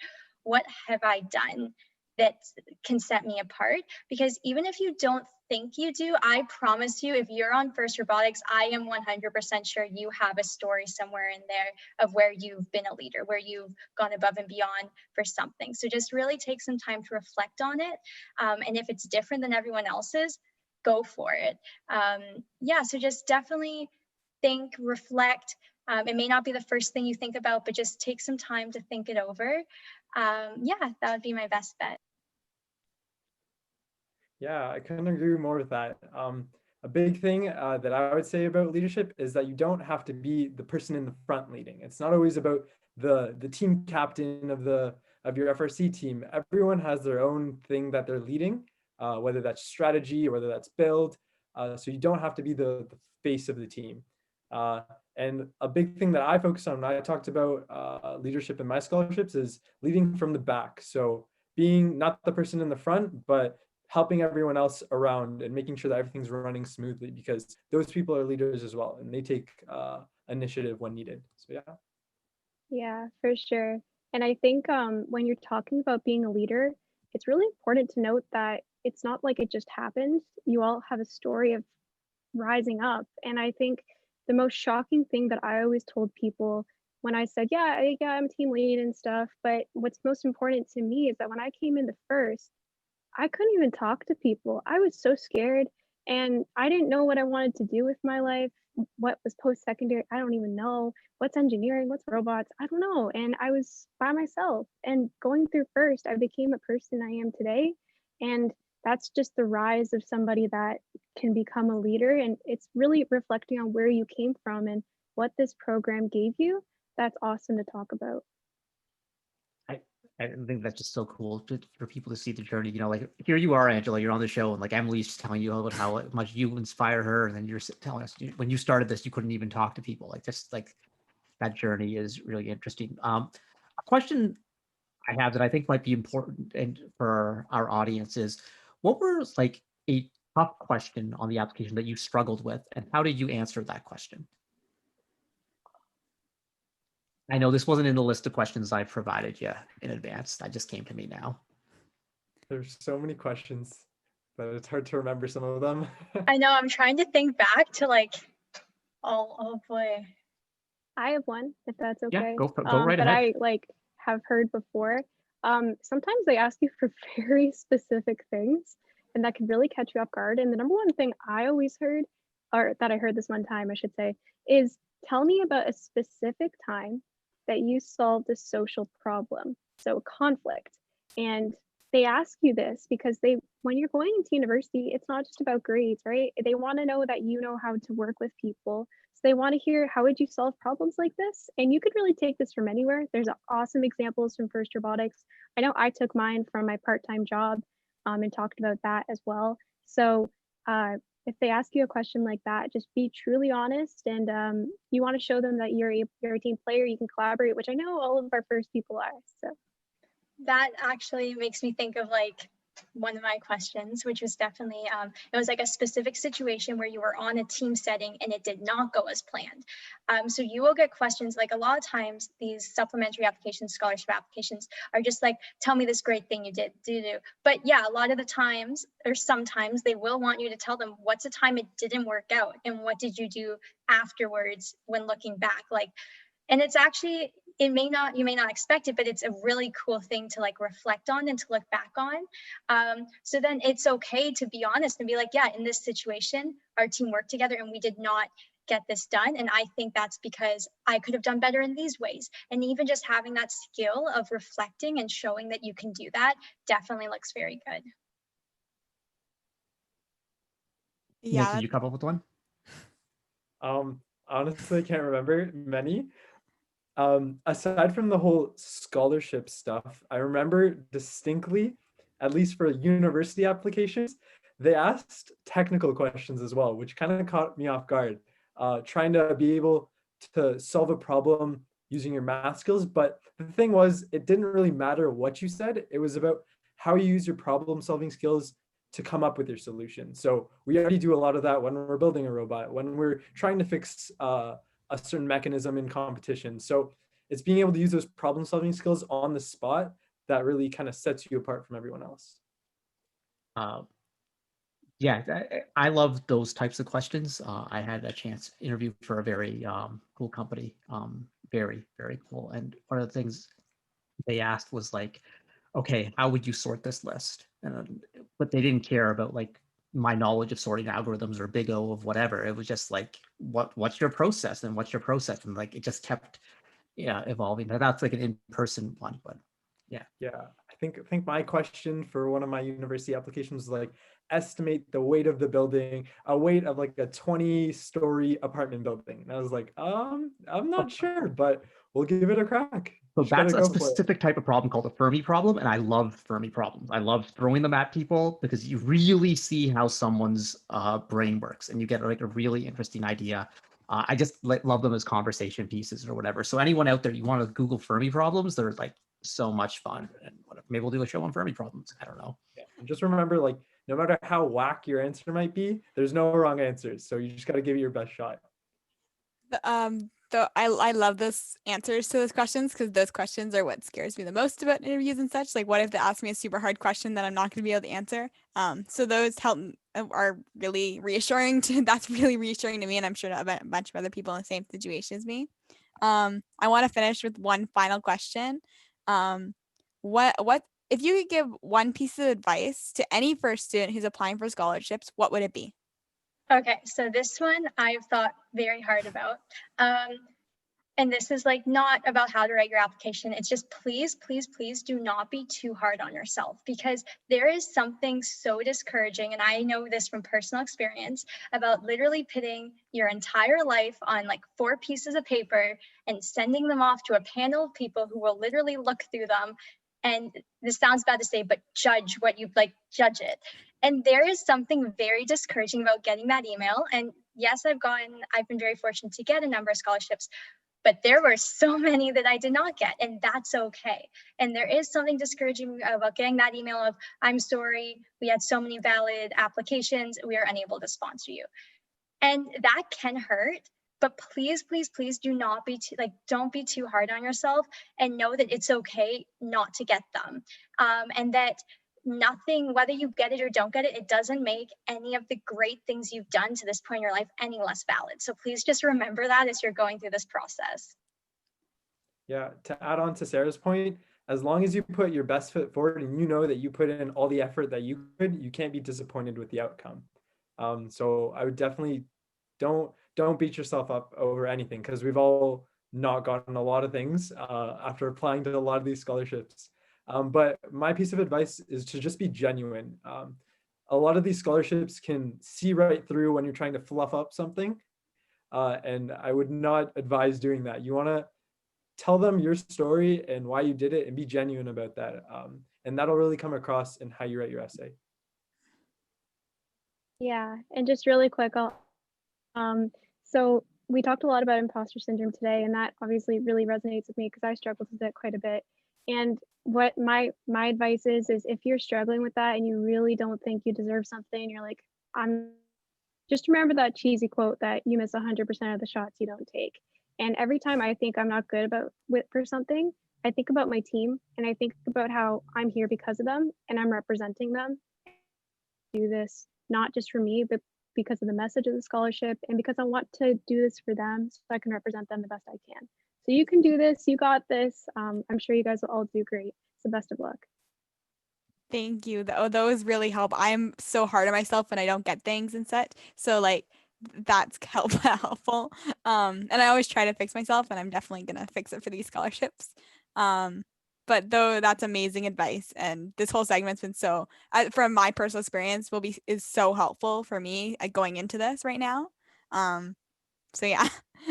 what have I done that can set me apart, because even if you don't think you do, I promise you, if you're on First Robotics, I am 100% sure you have a story somewhere in there of where you've been a leader, where you've gone above and beyond for something. So just really take some time to reflect on it. And if it's different than everyone else's, go for it. Yeah, so just definitely think, reflect. It may not be the first thing you think about, but just take some time to think it over. Yeah, that would be my best bet. Yeah, I couldn't agree more with that. A big thing that I would say about leadership is that you don't have to be the person in the front leading. It's not always about the team captain of your FRC team. Everyone has their own thing that they're leading, whether that's strategy or whether that's build. So you don't have to be the face of the team. And a big thing that I focus on when I talked about leadership in my scholarships is leading from the back. So being not the person in the front, but helping everyone else around and making sure that everything's running smoothly, because those people are leaders as well, and they take initiative when needed. So yeah. Yeah, for sure. And I think when you're talking about being a leader, it's really important to note that it's not like it just happened. You all have a story of rising up. And I think the most shocking thing that I always told people when I said, yeah, I'm team lead and stuff, but what's most important to me is that when I came into first, I couldn't even talk to people. I was so scared, and I didn't know what I wanted to do with my life. What was post-secondary? I don't even know. What's engineering? What's robots? I don't know. And I was by myself. And going through first, I became a person I am today. And that's just the rise of somebody that can become a leader. And it's really reflecting on where you came from and what this program gave you. That's awesome to talk about. I think that's just so cool for people to see the journey. Like here you are, Angela, you're on the show, and like Emily's just telling you about how much you inspire her, and then you're telling us when you started this, you couldn't even talk to people. Like just like that journey is really interesting. A question I have that I think might be important and for our audience is, what was like a tough question on the application that you struggled with, and how did you answer that question? I know this wasn't in the list of questions I provided you in advance. That just came to me now. There's so many questions, but it's hard to remember some of them. I know, I'm trying to think back to like, oh boy. I have one, if that's Yeah, okay. go right that ahead. I have heard before. Sometimes they ask you for very specific things, and that can really catch you off guard. And the number one thing I always heard, or that I heard this one time, I should say, is tell me about a specific time that you solved a social problem, so conflict. And they ask you this because when you're going into university, it's not just about grades, right? They want to know that you know how to work with people. So they want to hear, how would you solve problems like this? And you could really take this from anywhere. There's awesome examples from First Robotics. I know I took mine from my part-time job and talked about that as well. So if they ask you a question like that, just be truly honest, and you want to show them that you're a team player, you can collaborate, which I know all of our first people are. So That actually makes me think of like one of my questions, which was definitely, it was like a specific situation where you were on a team setting and it did not go as planned. So you will get questions like, a lot of times these supplementary applications, scholarship applications are just like, tell me this great thing you did, But yeah, a lot of the times, or sometimes they will want you to tell them what's a time it didn't work out and what did you do afterwards when looking back. Like, and it's actually, you may not expect it, but it's a really cool thing to like reflect on and to look back on. So then it's okay to be honest and be like, yeah, in this situation, our team worked together and we did not get this done. And I think that's because I could have done better in these ways. And even just having that skill of reflecting and showing that you can do that definitely looks very good. Yeah. Did you come up with one? Honestly, I can't remember many. Aside from the whole scholarship stuff, I remember distinctly, at least for university applications, they asked technical questions as well, which kind of caught me off guard. Trying to be able to solve a problem using your math skills. But the thing was, it didn't really matter what you said. It was about how you use your problem solving skills to come up with your solution. So we already do a lot of that when we're building a robot, when we're trying to fix a certain mechanism in competition. So it's being able to use those problem solving skills on the spot that really kind of sets you apart from everyone else. Yeah, I love those types of questions. I had a chance to interview for a very cool company, very, very cool. And one of the things they asked was like, okay, how would you sort this list? But they didn't care about like my knowledge of sorting algorithms or big O of whatever. It was just like, what's your process and what's your process? And like, it just kept, evolving. That's like an in-person one, but yeah. Yeah, I think my question for one of my university applications was like, estimate the weight of the building, a weight of like a 20-story apartment building. And I was like, I'm not sure, but we'll give it a crack. So that's a specific type of problem called a Fermi problem, and I love Fermi problems. I love throwing them at people because you really see how someone's brain works, and you get like a really interesting idea. I just love them as conversation pieces or whatever. So anyone out there, you want to Google Fermi problems, they're like so much fun. And whatever. Maybe we'll do a show on Fermi problems. I don't know. Yeah. And just remember, like, no matter how whack your answer might be, there's no wrong answers. So you just got to give it your best shot. I love those answers to those questions because those questions are what scares me the most about interviews and such. Like, what if they ask me a super hard question that I'm not going to be able to answer? So those are really reassuring. That's really reassuring to me, and I'm sure a bunch of other people in the same situation as me. I want to finish with one final question. What if you could give one piece of advice to any first student who's applying for scholarships? What would it be? Okay, so this one I've thought very hard about. And this is like not about how to write your application. It's just please, please, please do not be too hard on yourself, because there is something so discouraging, and I know this from personal experience, about literally putting your entire life on like 4 pieces of paper and sending them off to a panel of people who will literally look through them. And this sounds bad to say, but judge what you like, judge it. And there is something very discouraging about getting that email. And yes, I've been very fortunate to get a number of scholarships, but there were so many that I did not get, and that's okay. And there is something discouraging about getting that email of, I'm sorry, we had so many valid applications, we are unable to sponsor you. And that can hurt, but please, please, please do not be too, don't be too hard on yourself, and know that it's okay not to get them. And that nothing, whether you get it or don't get it, it doesn't make any of the great things you've done to this point in your life any less valid. So please just remember that as you're going through this process. Yeah, to add on to Sarah's point, as long as you put your best foot forward and you know that you put in all the effort that you could, you can't be disappointed with the outcome. So I would definitely don't beat yourself up over anything, because we've all not gotten a lot of things after applying to a lot of these scholarships. But my piece of advice is to just be genuine. A lot of these scholarships can see right through when you're trying to fluff up something. And I would not advise doing that. You want to tell them your story and why you did it, and be genuine about that. And that'll really come across in how you write your essay. Yeah, and just really quick, so we talked a lot about imposter syndrome today, and that obviously really resonates with me because I struggled with it quite a bit. And what my advice is if you're struggling with that and you really don't think you deserve something, you're like, just remember that cheesy quote that you miss 100% of the shots you don't take. And every time I think I'm not good for something, I think about my team, and I think about how I'm here because of them and I'm representing them. I do this not just for me, but because of the message of the scholarship, and because I want to do this for them so I can represent them the best I can. So you can do this, you got this. I'm sure you guys will all do great. So best of luck. Thank you. Those really help. I'm so hard on myself when I don't get things and such. So like that's helpful. And I always try to fix myself, and I'm definitely gonna fix it for these scholarships. But though that's amazing advice, and this whole segment's been so, from my personal experience, is so helpful for me going into this right now. So yeah.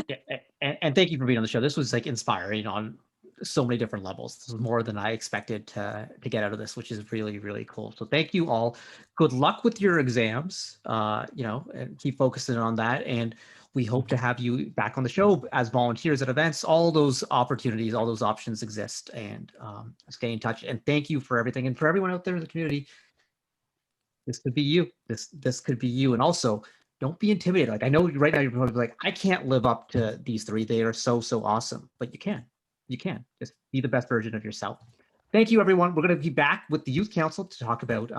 Yeah, and thank you for being on the show. This was like inspiring on so many different levels. This is more than I expected to get out of this, which is really, really cool. So thank you all. Good luck with your exams, and keep focusing on that. And we hope to have you back on the show as volunteers at events. All those opportunities, all those options exist, and stay in touch. And thank you for everything. And for everyone out there in the community, this could be you. This could be you. And also, don't be intimidated. Like, I know right now you're probably like, I can't live up to these three. They are so awesome. But you can. You can. Just be the best version of yourself. Thank you, everyone. We're going to be back with the Youth Council to talk about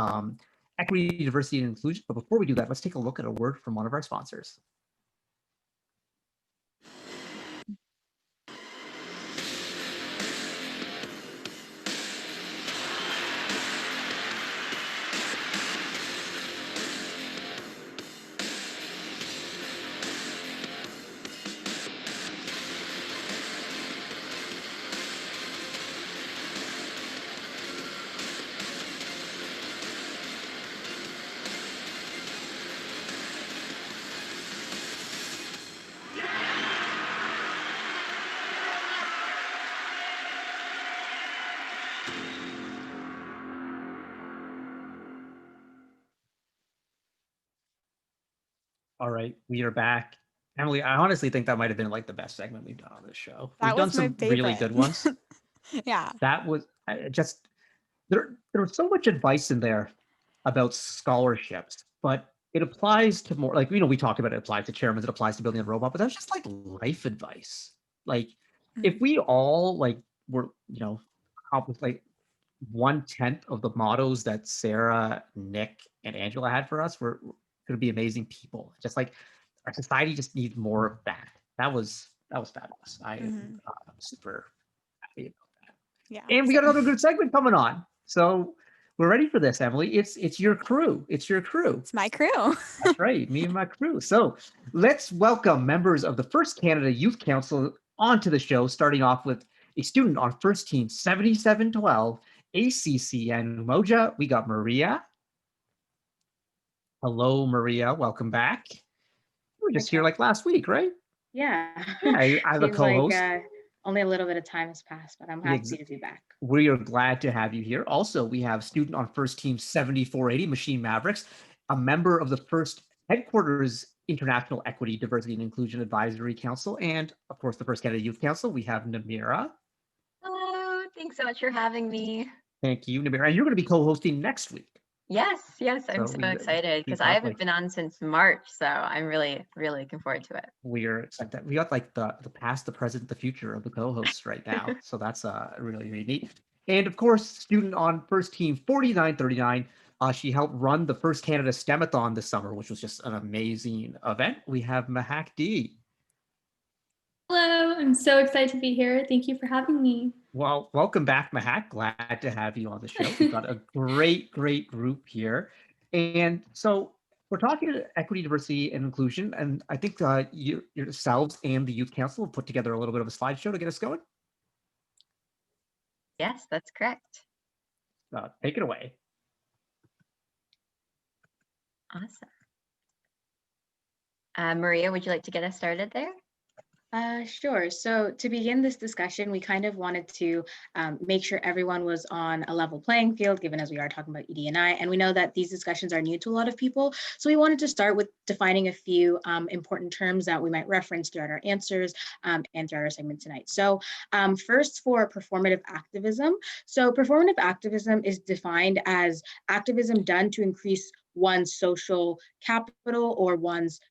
equity, diversity, and inclusion. But before we do that, let's take a look at a word from one of our sponsors. All right, we are back. Emily, I honestly think that might have been like the best segment we've done on this show. We've done some really good ones. Yeah. That was there was so much advice in there about scholarships, but it applies to more, like, we talk about it applies to chairmen, it applies to building a robot, but that's just like life advice. Like, if we all were, accomplished like 1/10 of the mottos that Sarah, Nick, and Angela had for us, we're going to be amazing people. Just like our society just needs more of that. That was fabulous. I am super happy about that. Yeah. And we got another good segment coming on. So we're ready for this, Emily. It's your crew. It's your crew. It's my crew. That's right, me and my crew. So let's welcome members of the First Canada Youth Council onto the show, starting off with a student on First Team 7712, ACC and Umoja. We got Maria. Hello, Maria. Welcome back. You were just here like last week, right? Yeah. I have a co-host. Only a little bit of time has passed, but I'm happy to be back. We are glad to have you here. Also, we have student on First Team 7480, Machine Mavericks, a member of the First Headquarters International Equity, Diversity, and Inclusion Advisory Council, and of course, the First Canada Youth Council. We have Namira. Hello, thanks so much for having me. Thank you, Namira. And you're going to be co-hosting next week. Yes, I'm So so we excited because I got haven't like been on since March, so I'm really looking forward to it. we're excited that we got like the past, the present, the future of the co-hosts right now. So that's really, really neat. And of course, student on first team 4939. She helped run the First Canada STEMathon this summer, which was just an amazing event. We have Mahak D. Hello, I'm so excited to be here. Thank you for having me. Well, welcome back, Mahak. Glad to have you on the show. We've got a great group here. And so we're talking equity, diversity, and inclusion. And I think yourselves and the Youth Council have put together a little bit of a slideshow to get us going. Yes, that's correct. Take it away. Awesome. Maria, would you like to get us started there? Sure. So to begin this discussion, we kind of wanted to make sure everyone was on a level playing field, given as we are talking about ED&I, and we know that these discussions are new to a lot of people. So we wanted to start with defining a few important terms that we might reference throughout our answers and throughout our segment tonight. So first, for performative activism. So performative activism is defined as activism done to increase one's social capital or one's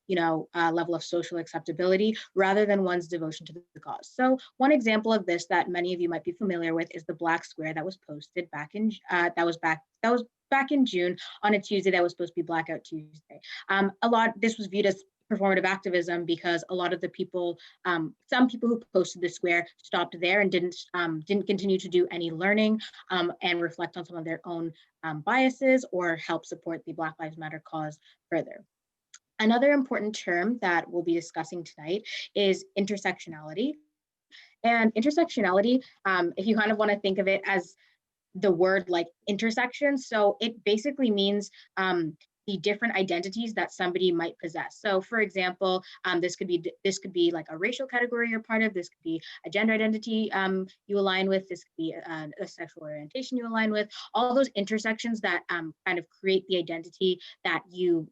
level of social acceptability rather than one's devotion to the cause. So one example of this that many of you might be familiar with is the black square that was posted back in back in June on a Tuesday that was supposed to be Blackout Tuesday. This was viewed as performative activism because a lot of the people, some people who posted the square stopped there and didn't continue to do any learning and reflect on some of their own biases or help support the Black Lives Matter cause further. Another important term that we'll be discussing tonight is intersectionality. And intersectionality, if you kind of want to think of it as the word like intersection, so it basically means the different identities that somebody might possess. So for example, this could be like a racial category you're part of, this could be a gender identity you align with, this could be a sexual orientation you align with, all those intersections that kind of create the identity that you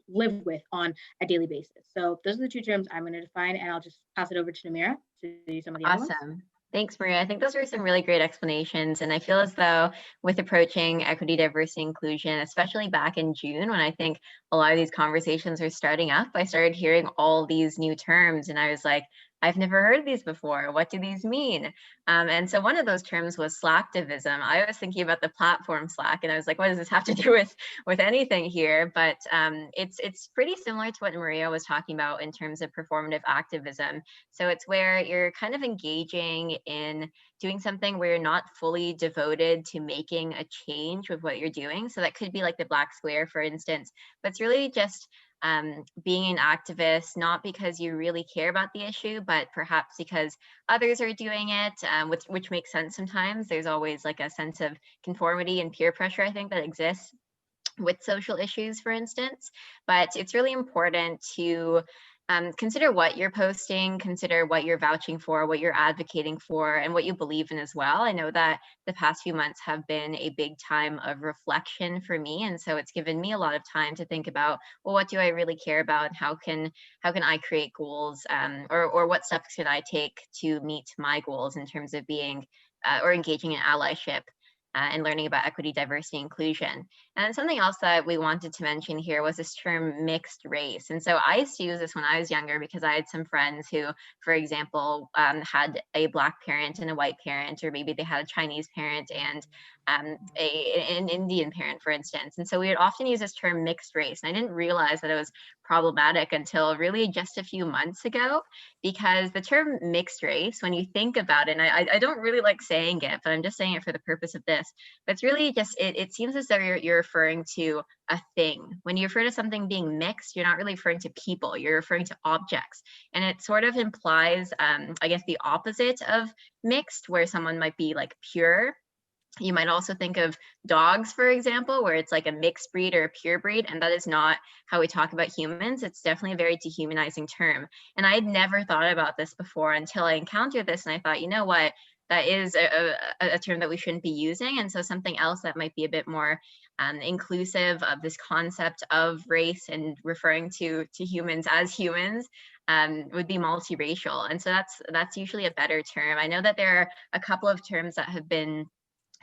live with on a daily basis. So those are the two terms I'm going to define, and I'll just pass it over to Namira to do some of the other ones. Awesome. Thanks, Maria. I think those were some really great explanations. And I feel as though with approaching equity, diversity, inclusion, especially back in June, when I think a lot of these conversations were starting up, I started hearing all these new terms and I was like, I've never heard these before. What do these mean? And so one of those terms was Slacktivism. I was thinking about the platform Slack and I was like, what does this have to do with anything here? But it's pretty similar to what Maria was talking about in terms of performative activism. So it's where you're kind of engaging in doing something where you're not fully devoted to making a change with what you're doing. So that could be like the Black Square, for instance, but it's really just being an activist, not because you really care about the issue, but perhaps because others are doing it, which makes sense sometimes. There's always like a sense of conformity and peer pressure, I think, that exists with social issues, for instance. But it's really important to consider what you're posting, consider what you're vouching for, what you're advocating for, and what you believe in as well. I know that the past few months have been a big time of reflection for me. And so it's given me a lot of time to think about, well, what do I really care about? And how can I create goals or what steps can I take to meet my goals in terms of being or engaging in allyship and learning about equity, diversity, inclusion. And something else that we wanted to mention here was this term mixed race. And so I used to use this when I was younger because I had some friends who, for example, had a Black parent and a white parent, or maybe they had a Chinese parent and an Indian parent, for instance. And so we would often use this term mixed race. And I didn't realize that it was problematic until really just a few months ago, because the term mixed race, when you think about it, and I don't really like saying it, but I'm just saying it for the purpose of this, but it's really just, it seems as though you're referring to a thing. When you refer to something being mixed, you're not really referring to people, you're referring to objects. And it sort of implies, I guess, the opposite of mixed, where someone might be like pure. You might also think of dogs, for example, where it's like a mixed breed or a pure breed, and that is not how we talk about humans. It's definitely a very dehumanizing term. And I had never thought about this before until I encountered this, and I thought, you know what, that is a term that we shouldn't be using. And so something else that might be a bit more inclusive of this concept of race and referring to humans as humans would be multiracial. And so that's usually a better term. I know that there are a couple of terms that have been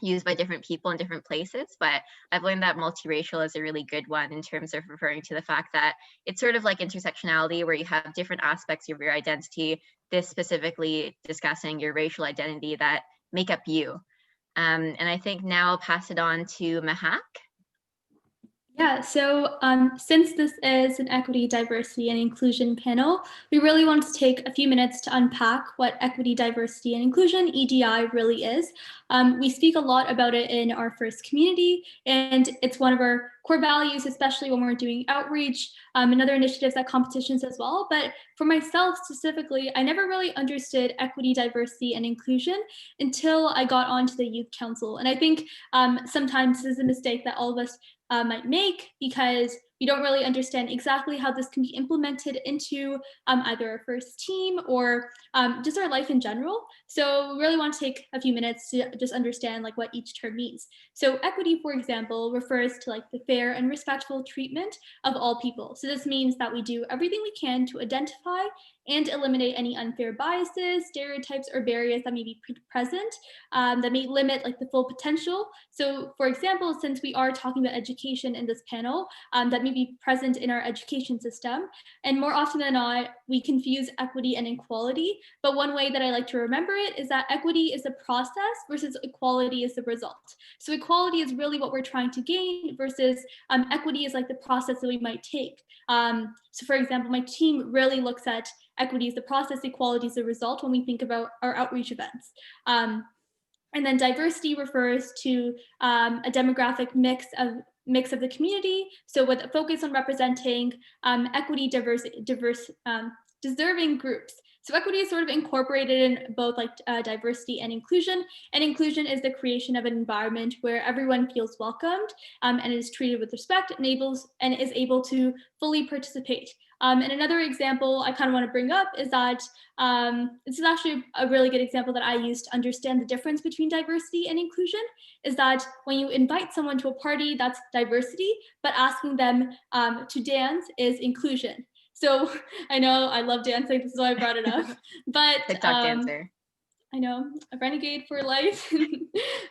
used by different people in different places, but I've learned that multiracial is a really good one in terms of referring to the fact that it's sort of like intersectionality, where you have different aspects of your identity, this specifically discussing your racial identity, that make up you. And I think now I'll pass it on to Mahak. Yeah, so since this is an equity, diversity, and inclusion panel, we really want to take a few minutes to unpack what equity, diversity, and inclusion, EDI, really is. We speak a lot about it in our first community, and it's one of our core values, especially when we're doing outreach and other initiatives at competitions as well. But for myself specifically, I never really understood equity, diversity, and inclusion until I got onto the youth council. And I think sometimes this is a mistake that all of us might make, because we don't really understand exactly how this can be implemented into either our first team or just our life in general. So we really want to take a few minutes to just understand like what each term means. So equity, for example, refers to like the fair and respectful treatment of all people. So this means that we do everything we can to identify and eliminate any unfair biases, stereotypes, or barriers that may be present that may limit like the full potential. So for example, since we are talking about education in this panel, that may be present in our education system. And more often than not, we confuse equity and equality. But one way that I like to remember it is that equity is the process versus equality is the result. So equality is really what we're trying to gain versus equity is like the process that we might take. So for example, my team really looks at equity as the process, equality is the result when we think about our outreach events. And then diversity refers to a demographic mix of the community. So with a focus on representing equity, deserving groups. So equity is sort of incorporated in both like diversity and inclusion is the creation of an environment where everyone feels welcomed and is treated with respect, and is able to fully participate. And another example I kind of want to bring up is that this is actually a really good example that I use to understand the difference between diversity and inclusion, is that when you invite someone to a party, that's diversity, but asking them to dance is inclusion. So I know I love dancing, this is why I brought it up. But TikTok dancer. I know, a renegade for life.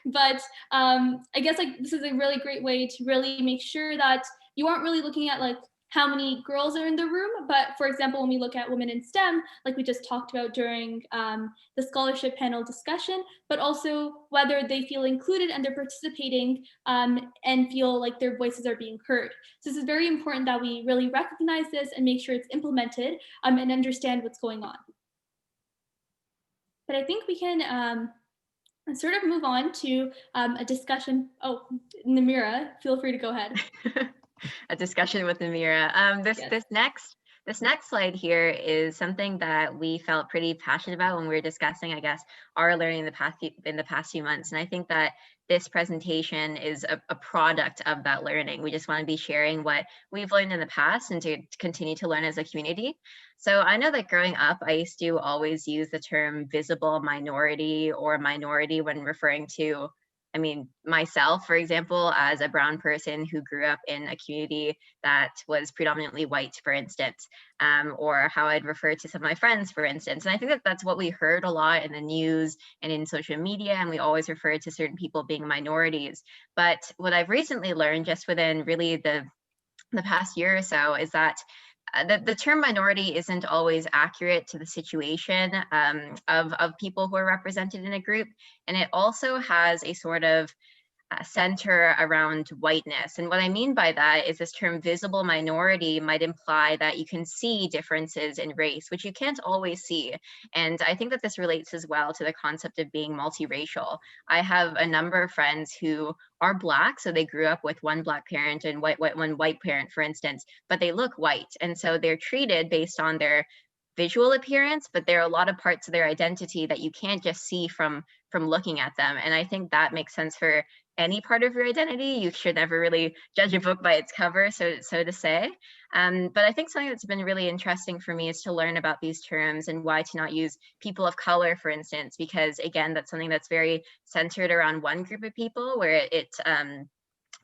But I guess like this is a really great way to really make sure that you aren't really looking at like how many girls are in the room. But for example, when we look at women in STEM, like we just talked about during the scholarship panel discussion, but also whether they feel included and they're participating and feel like their voices are being heard. So this is very important that we really recognize this and make sure it's implemented and understand what's going on. But I think we can sort of move on to a discussion. Oh, Namira, feel free to go ahead. A discussion with Namira. This next slide here is something that we felt pretty passionate about when we were discussing, I guess, our learning in the past few months. And I think that this presentation is a product of that learning. We just want to be sharing what we've learned in the past and to continue to learn as a community. So I know that growing up, I used to always use the term visible minority or minority when referring to, I mean, myself, for example, as a brown person who grew up in a community that was predominantly white, for instance, or how I'd refer to some of my friends, for instance. And I think that that's what we heard a lot in the news and in social media, and we always referred to certain people being minorities. But what I've recently learned just within really the past year or so is that the term minority isn't always accurate to the situation of people who are represented in a group. And it also has a sort of center around whiteness. And what I mean by that is this term visible minority might imply that you can see differences in race, which you can't always see. And I think that this relates as well to the concept of being multiracial. I have a number of friends who are Black, so they grew up with one Black parent and one white parent, for instance, but they look white. And so they're treated based on their visual appearance, but there are a lot of parts of their identity that you can't just see from looking at them. And I think that makes sense for any part of your identity. You should never really judge a book by its cover, so to say. But I think something that's been really interesting for me is to learn about these terms and why to not use people of color, for instance, because again, that's something that's very centered around one group of people, where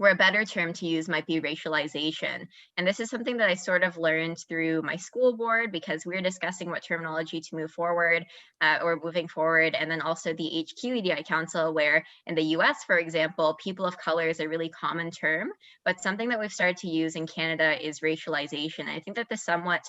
where a better term to use might be racialization. And this is something that I sort of learned through my school board, because we were discussing what terminology to move forward or moving forward. And then also the HQ EDI Council, where in the US, for example, people of color is a really common term, but something that we've started to use in Canada is racialization. I think that this somewhat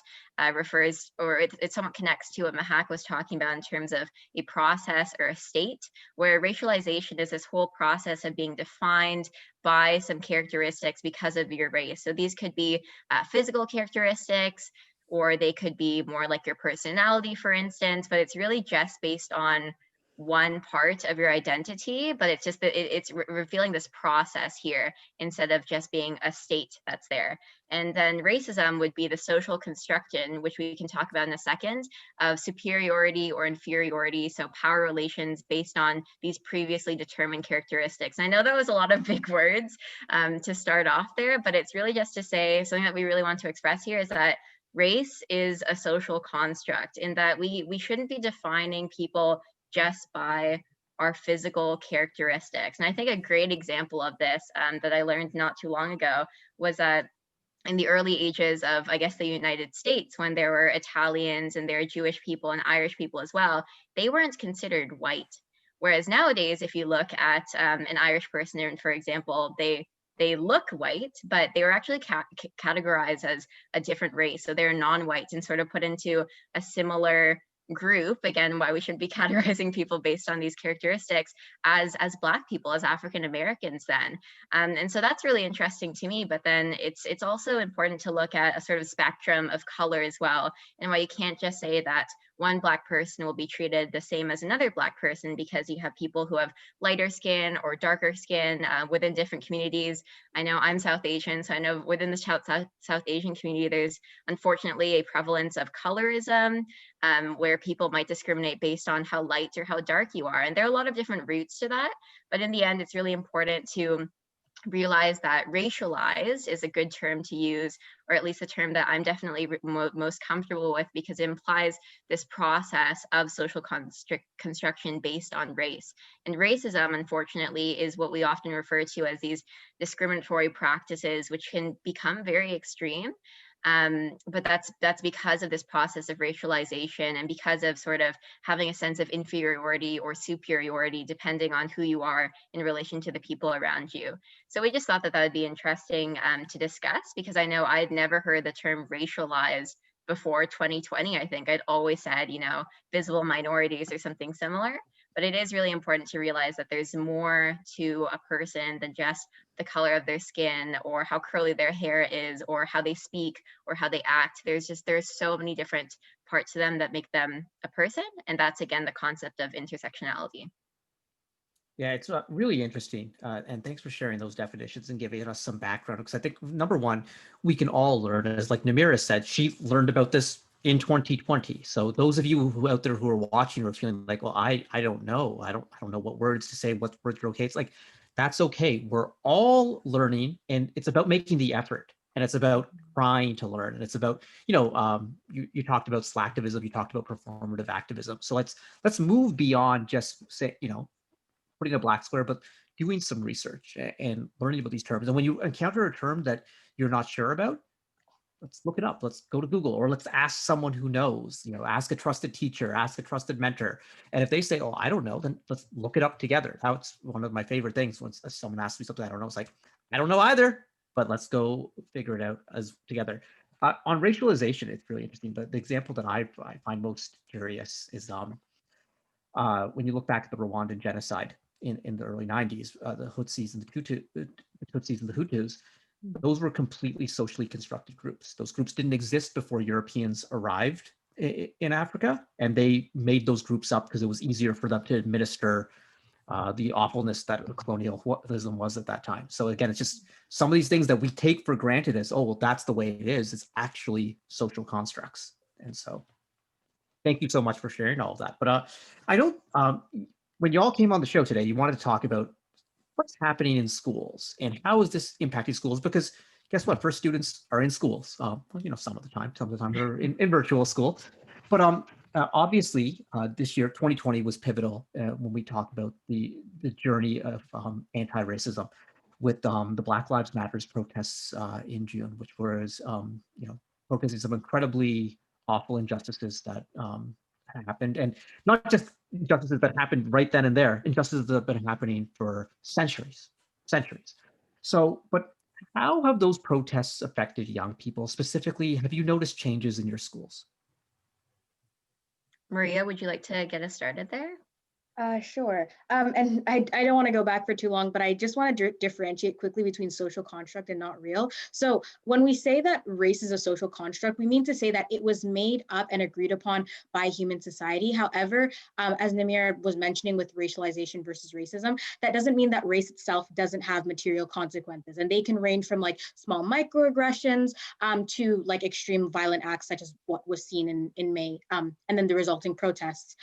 refers, or it somewhat connects to what Mahak was talking about in terms of a process or a state, where racialization is this whole process of being defined by some characteristics because of your race. So these could be physical characteristics, or they could be more like your personality, for instance, but it's really just based on one part of your identity, but it's just that it's revealing this process here instead of just being a state that's there. And then racism would be the social construction, which we can talk about in a second, of superiority or inferiority, so power relations based on these previously determined characteristics. And I know that was a lot of big words to start off there, but it's really just to say something that we really want to express here is that race is a social construct, in that we shouldn't be defining people just by our physical characteristics. And I think a great example of this that I learned not too long ago was that in the early ages of, I guess, the United States, when there were Italians and there were Jewish people and Irish people as well, they weren't considered white. Whereas nowadays, if you look at an Irish person, for example, they look white, but they were actually categorized as a different race. So they're non-white and sort of put into a similar group, again, why we shouldn't be categorizing people based on these characteristics as Black people, as African Americans then. And so that's really interesting to me, but then it's also important to look at a sort of spectrum of color as well, and why you can't just say that one Black person will be treated the same as another Black person, because you have people who have lighter skin or darker skin within different communities. I know I'm South Asian, so I know within the South Asian community, there's unfortunately a prevalence of colorism, where people might discriminate based on how light or how dark you are. And there are a lot of different roots to that, but in the end, it's really important to realize that racialized is a good term to use, or at least a term that I'm definitely most comfortable with, because it implies this process of social construction based on race. And racism, unfortunately, is what we often refer to as these discriminatory practices, which can become very extreme. But that's because of this process of racialization, and because of sort of having a sense of inferiority or superiority depending on who you are in relation to the people around you. So we just thought that that would be interesting to discuss, because I know I'd never heard the term racialized before 2020. I think I'd always said, visible minorities or something similar. But it is really important to realize that there's more to a person than just the color of their skin, or how curly their hair is, or how they speak, or how they act. There's so many different parts to them that make them a person. And that's, again, the concept of intersectionality. Yeah, it's really interesting. And thanks for sharing those definitions and giving us some background. Because I think, number one, we can all learn, as like Namira said, she learned about this in 2020. So those of you who out there who are watching are feeling like, well, I don't know. I don't know what words to say, what words are okay. It's like, that's okay. We're all learning, and it's about making the effort, and it's about trying to learn. And it's about, you talked about slacktivism, you talked about performative activism. So let's move beyond just say, putting a black square, but doing some research and learning about these terms. And when you encounter a term that you're not sure about, let's look it up. Let's go to Google, or let's ask someone who knows, ask a trusted teacher, ask a trusted mentor. And if they say, oh, I don't know, then let's look it up together. That's one of my favorite things. When someone asks me something I don't know, it's like, I don't know either, but let's go figure it out as together. On racialization, it's really interesting. But the example that I find most curious is when you look back at the Rwandan genocide in the early 90s, the Hutsis and the Hutus, those were completely socially constructed groups. Those groups didn't exist before Europeans arrived in Africa, and they made those groups up because it was easier for them to administer the awfulness that colonialism was at that time. So again, it's just some of these things that we take for granted as, oh, well, that's the way it is. It's actually social constructs. And so thank you so much for sharing all of that. But I know when you all came on the show today, you wanted to talk about what's happening in schools and how is this impacting schools? Because guess what? First students are in schools, some of the time they're in virtual school. But obviously, this year, 2020 was pivotal when we talk about the journey of anti-racism. with the Black Lives Matters protests in June, which was protesting some incredibly awful injustices that happened, and not just injustices that happened right then and there, injustices that have been happening for centuries. So, but how have those protests affected young people? Specifically, have you noticed changes in your schools? Maria, would you like to get us started there? Sure. And I don't want to go back for too long, but I just want to differentiate quickly between social construct and not real. So when we say that race is a social construct, we mean to say that it was made up and agreed upon by human society. However, as Namir was mentioning with racialization versus racism, that doesn't mean that race itself doesn't have material consequences. And they can range from like small microaggressions to like extreme violent acts, such as what was seen in May, and then the resulting protests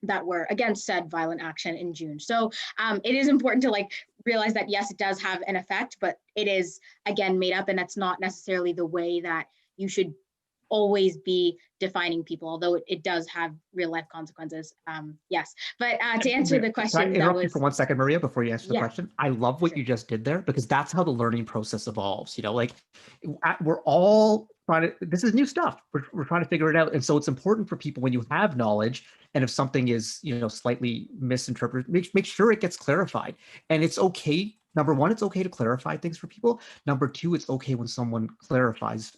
that were against said violent action in June. So it is important to like realize that yes, it does have an effect, but it is again made up, and that's not necessarily the way that you should always be defining people, although it does have real life consequences. Yes, but to answer the question, can I interrupt you for 1 second, Maria, before you answer the question? I love what Sure. you just did there, because that's how the learning process evolves. Like we're all trying to, this is new stuff. We're trying to figure it out. And so it's important for people, when you have knowledge, and if something is, slightly misinterpreted, make sure it gets clarified. And it's okay. Number one, it's okay to clarify things for people. Number two, it's okay when someone clarifies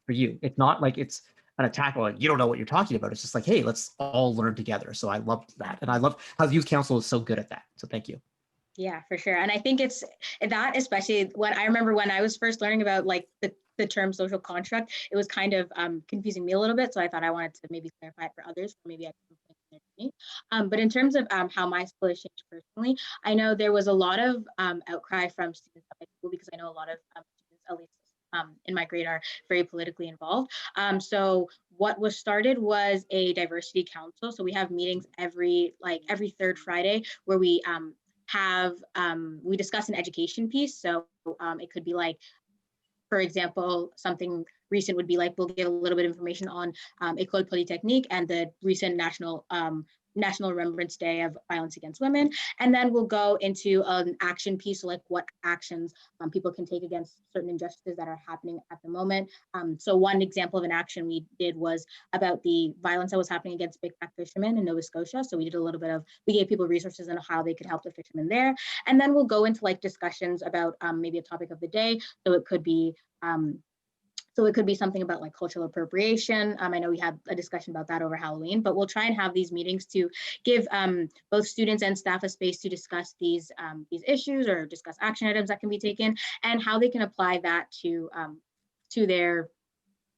for you. It's not like it's an attack or like you don't know what you're talking about. It's just like, hey, let's all learn together. So I loved that. And I love how the youth council is so good at that. So thank you. Yeah, for sure. And I think it's that, especially when I remember when I was first learning about like the term social construct, it was kind of confusing me a little bit. So I thought I wanted to maybe clarify it for others. Maybe I can. But in terms of how my school has changed personally, I know there was a lot of outcry from students at my school, because I know a lot of students, at least in my grade, are very politically involved. So what was started was a diversity council. So we have meetings every third Friday where we we discuss an education piece. So it could be like, for example, something recent would be like, we'll give a little bit of information on École Polytechnique and the recent National Remembrance Day of Violence Against Women. And then we'll go into an action piece, so like what actions people can take against certain injustices that are happening at the moment. So one example of an action we did was about the violence that was happening against big back fishermen in Nova Scotia. So we did we gave people resources on how they could help the fishermen there. And then we'll go into like discussions about maybe a topic of the day. So it could be something about like cultural appropriation. I know we had a discussion about that over Halloween, but we'll try and have these meetings to give both students and staff a space to discuss these issues or discuss action items that can be taken and how they can apply that to their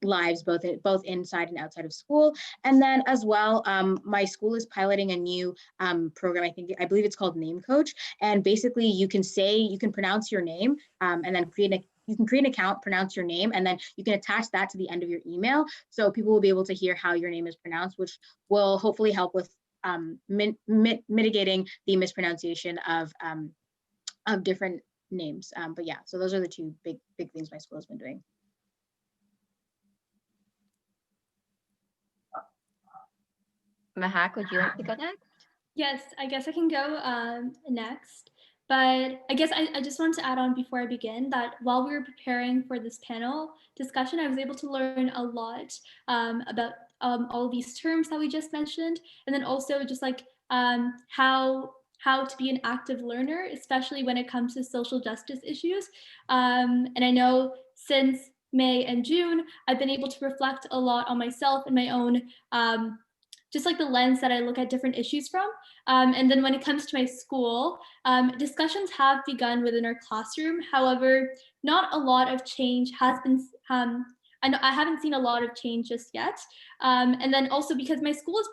lives, both inside and outside of school. And then as well, my school is piloting a new program. I believe it's called Name Coach. And basically you can pronounce your name and then you can create an account, pronounce your name, and then you can attach that to the end of your email. So people will be able to hear how your name is pronounced, which will hopefully help with mitigating the mispronunciation of different names. But yeah, so those are the two big things my school has been doing. Mahak, would you like to go next? Yes, I guess I can go next. But I guess I just wanted to add on before I begin that while we were preparing for this panel discussion, I was able to learn a lot about all these terms that we just mentioned, and then also just like how to be an active learner, especially when it comes to social justice issues. And I know since May and June, I've been able to reflect a lot on myself and my own just like the lens that I look at different issues from. And then when it comes to my school, discussions have begun within our classroom. However, not a lot of change has been, I haven't seen a lot of change just yet. And then also because my school is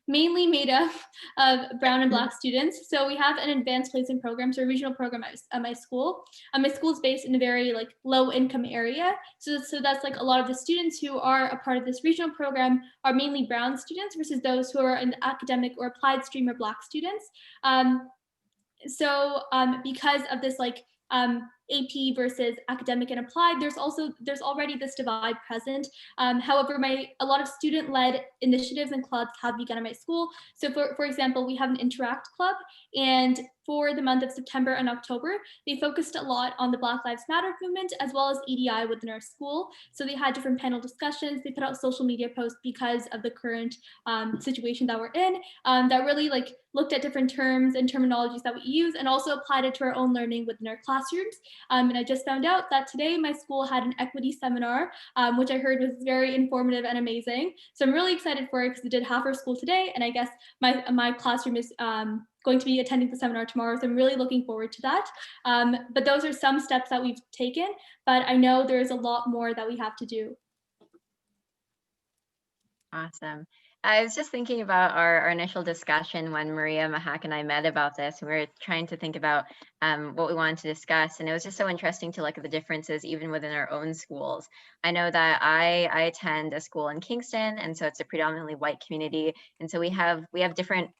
mainly made up of brown and black students. So we have an advanced placement program, so a regional program at my school. My school is based in a very like low income area. So that's like a lot of the students who are a part of this regional program are mainly brown students versus those who are in the academic or applied stream or black students. Because of this like AP versus academic and applied, there's already this divide present. However, a lot of student-led initiatives and clubs have begun at my school. So for example, we have an Interact club, and for the month of September and October, they focused a lot on the Black Lives Matter movement as well as EDI within our school. So they had different panel discussions. They put out social media posts because of the current situation that we're in, that really like looked at different terms and terminologies that we use and also applied it to our own learning within our classrooms. And I just found out that today my school had an equity seminar, which I heard was very informative and amazing. So I'm really excited for it because it did half our school today, and I guess my classroom is going to be attending the seminar tomorrow, so I'm really looking forward to that. But those are some steps that we've taken, but I know there's a lot more that we have to do. Awesome. I was just thinking about our initial discussion when Maria, Mahak, and I met about this. We were trying to think about what we wanted to discuss, and it was just so interesting to look at the differences even within our own schools. I know that I attend a school in Kingston, and so it's a predominantly white community, and so we have different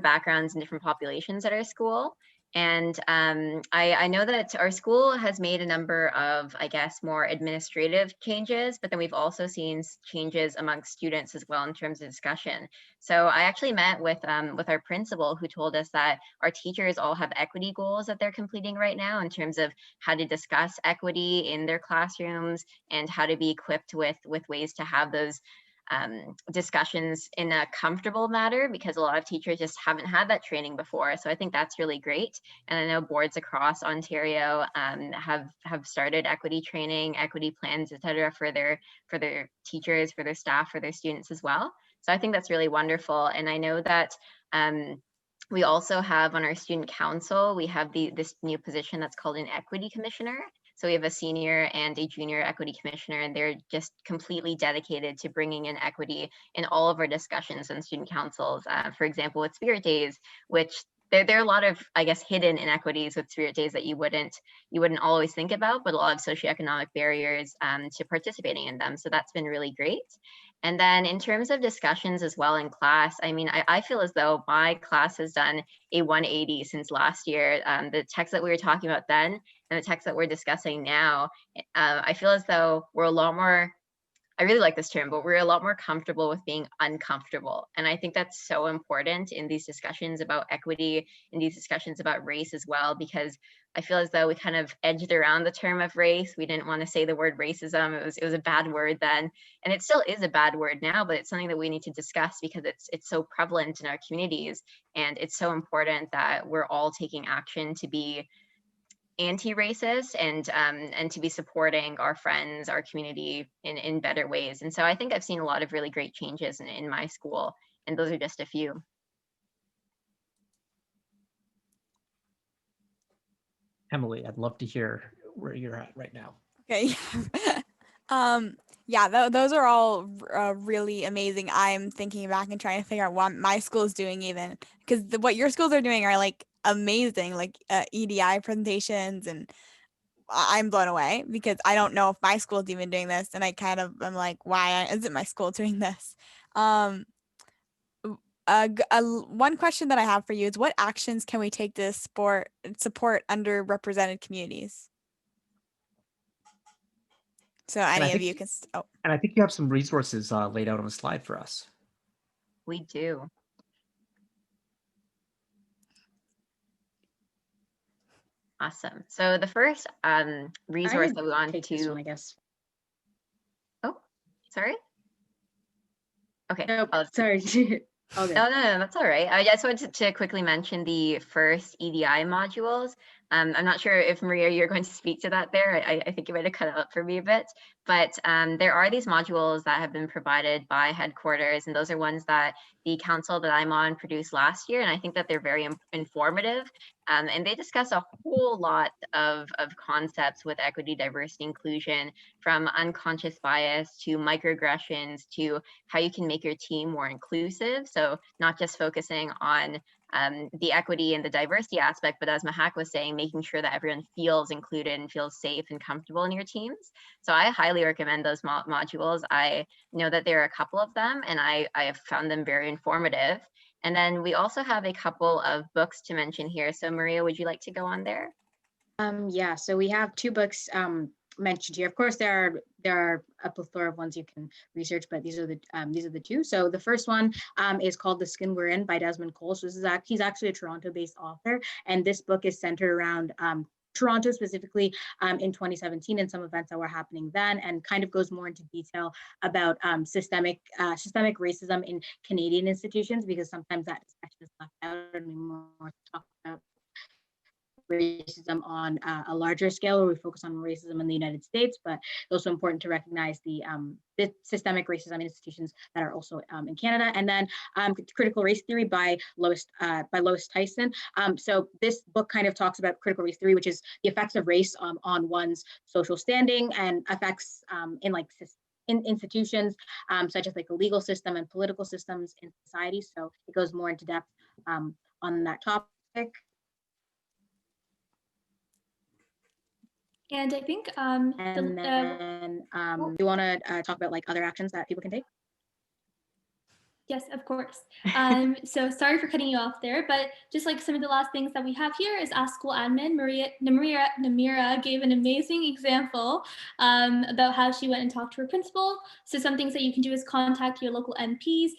backgrounds and different populations at our school. And I know that our school has made a number of, I guess, more administrative changes, but then we've also seen changes amongst students as well in terms of discussion. So I actually met with our principal, who told us that our teachers all have equity goals that they're completing right now in terms of how to discuss equity in their classrooms and how to be equipped with ways to have those discussions in a comfortable manner, because a lot of teachers just haven't had that training before. So I think that's really great. And I know boards across Ontario have started equity training, equity plans, etc., for their teachers, for their staff, for their students as well. So I think that's really wonderful. And I know that we also have on our student council, we have this new position that's called an equity commissioner. So we have a senior and a junior equity commissioner, and they're just completely dedicated to bringing in equity in all of our discussions and student councils. For example, with Spirit Days, which there are a lot of, I guess, hidden inequities with Spirit Days that you wouldn't always think about, but a lot of socioeconomic barriers to participating in them. So that's been really great. And then in terms of discussions as well in class, I mean, I feel as though my class has done a 180 since last year. The text that we were talking about then and the text that we're discussing now, I feel as though we're a lot more, I really like this term, but we're a lot more comfortable with being uncomfortable. And I think that's so important in these discussions about equity, in these discussions about race as well, because I feel as though we kind of edged around the term of race. We didn't want to say the word racism. It was a bad word then, and it still is a bad word now, but it's something that we need to discuss because it's so prevalent in our communities, and it's so important that we're all taking action to be anti-racist and to be supporting our friends, our community in better ways. And so I think I've seen a lot of really great changes in my school, and those are just a few. Emily, I'd love to hear where you're at right now. Okay. Yeah, those are all really amazing. I'm thinking back and trying to figure out what my school is doing, even because what your schools are doing are like amazing, like EDI presentations, and I'm blown away because I don't know if my school is even doing this, and I'm like, why isn't my school doing this? One question that I have for you is, what actions can we take to support underrepresented communities? So any of you can. Oh. And I think you have some resources laid out on the slide for us. We do. Awesome. So the first resource that we want to, I guess. Oh, sorry. Okay. No, sorry. Okay. No, that's all right. I just wanted to quickly mention the first EDI modules. I'm not sure if Maria, you're going to speak to that there. I think you might have cut it up for me a bit, but there are these modules that have been provided by headquarters, and those are ones that the council that I'm on produced last year, and I think that they're very informative, and they discuss a whole lot of concepts with equity, diversity, inclusion, from unconscious bias to microaggressions to how you can make your team more inclusive. So not just focusing on the equity and the diversity aspect, but as Mahak was saying, making sure that everyone feels included and feels safe and comfortable in your teams. So I highly recommend those modules. I know that there are a couple of them, and I have found them very informative. And then we also have a couple of books to mention here. So Maria, would you like to go on there? Yeah, so we have two books mentioned here. Of course, there are there are a plethora of ones you can research, but these are the two. So the first one is called The Skin We're In by Desmond Cole. So he's actually a Toronto-based author, and this book is centered around Toronto specifically in 2017 and some events that were happening then, and kind of goes more into detail about systemic racism in Canadian institutions, because sometimes that discussion is left out and we more talk about racism on a larger scale, where we focus on racism in the United States, but it's also important to recognize the systemic racism in institutions that are also in Canada. And then Critical Race Theory by Lois Tyson. So this book kind of talks about critical race theory, which is the effects of race on one's social standing and effects in institutions such as like the legal system and political systems in society. So it goes more into depth on that topic. And I think do you want to talk about like other actions that people can take? Yes, of course. So sorry for cutting you off there, but just like some of the last things that we have here is Ask School Admin. Namira gave an amazing example about how she went and talked to her principal. So some things that you can do is contact your local MPPs,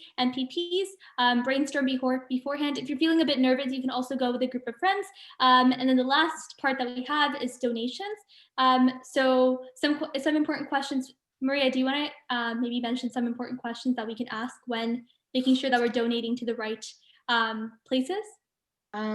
brainstorm beforehand. If you're feeling a bit nervous, you can also go with a group of friends. And then the last part that we have is donations. So some important questions. Maria, do you want to maybe mention some important questions that we can ask when making sure that we're donating to the right places?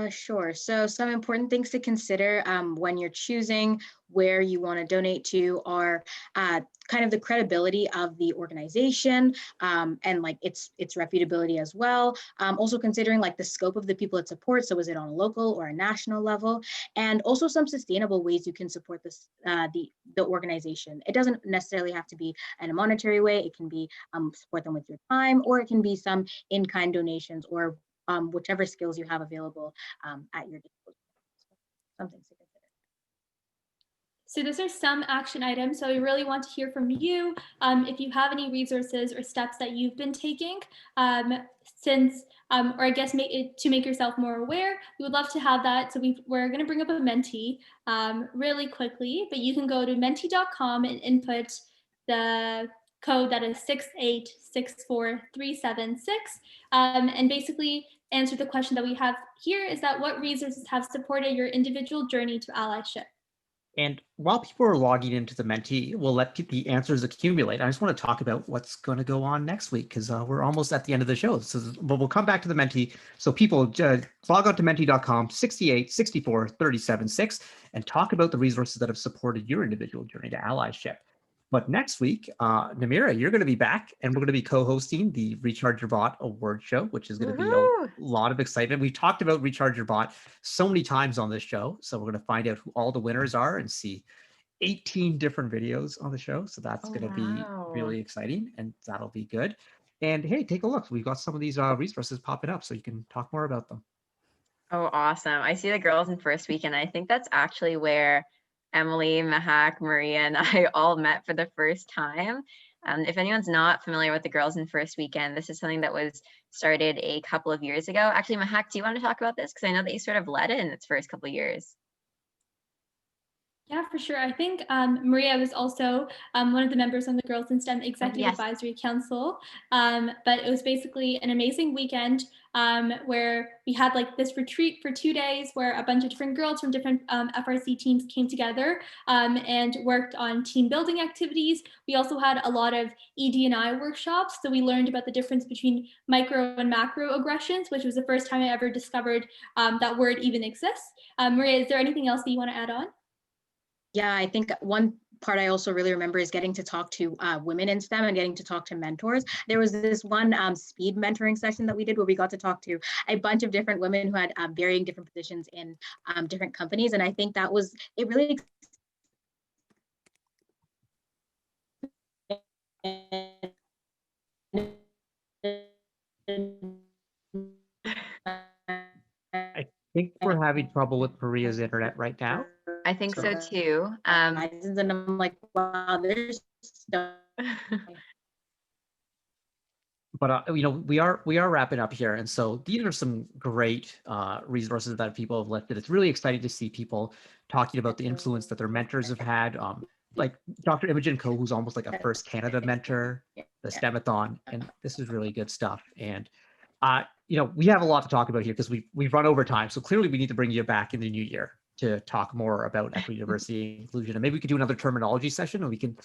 Sure. So some important things to consider when you're choosing where you want to donate to are kind of the credibility of the organization and like its reputability as well. Also considering like the scope of the people it supports. So is it on a local or a national level? And also some sustainable ways you can support this the organization. It doesn't necessarily have to be in a monetary way. It can be support them with your time, or it can be some in-kind donations, or whichever skills you have available at your disposal. Something to consider. So those are some action items. So we really want to hear from you if you have any resources or steps that you've been taking or I guess to make yourself more aware. We would love to have that. So we're going to bring up a Menti really quickly, but you can go to menti.com and input the code that is 6864376 and basically answer the question that we have here is that what resources have supported your individual journey to allyship? And while people are logging into the Menti, we'll let the answers accumulate. I just want to talk about what's going to go on next week because we're almost at the end of the show. So, but we'll come back to the Menti. So people log on to menti.com 68 64 37 6 and talk about the resources that have supported your individual journey to allyship. But next week, Namira, you're going to be back, and we're going to be co-hosting the Recharge Your Bot award show, which is going to be a lot of excitement. We talked about Recharge Your Bot so many times on this show, so we're going to find out who all the winners are and see 18 different videos on the show. So that's going to be really exciting, and that'll be good. And hey, take a look. We've got some of these resources popping up, so you can talk more about them. Oh, awesome. I see the girls in first weekend. I think that's actually where Emily, Mahak, Maria, and I all met for the first time. If anyone's not familiar with the Girls in First Weekend, this is something that was started a couple of years ago. Actually, Mahak, do you want to talk about this? Because I know that you sort of led it in its first couple of years. Yeah, for sure. I think Maria was also one of the members on the Girls in STEM Executive Advisory Council. But it was basically an amazing weekend where we had like this retreat for 2 days where a bunch of different girls from different FRC teams came together and worked on team building activities. We also had a lot of ED&I workshops. So we learned about the difference between micro and macro aggressions, which was the first time I ever discovered that word even exists. Maria, is there anything else that you want to add on? Yeah, I think one part I also really remember is getting to talk to women in STEM and getting to talk to mentors. There was this one speed mentoring session that we did where we got to talk to a bunch of different women who had varying different positions in different companies. And I think that was, it really I think we're having trouble with Maria's internet right now. I think so too. And I'm like, wow, there's stuff. But you know, we are wrapping up here, and so these are some great resources that people have listed. It's really exciting to see people talking about the influence that their mentors have had. like Dr. Imogen Coe, who's almost like a First Canada mentor, the Yeah. STEMathon, and this is really good stuff. And you know, we have a lot to talk about here because we've run over time. So clearly we need to bring you back in the new year to talk more about equity, diversity, and inclusion. And maybe we could do another terminology session, and we can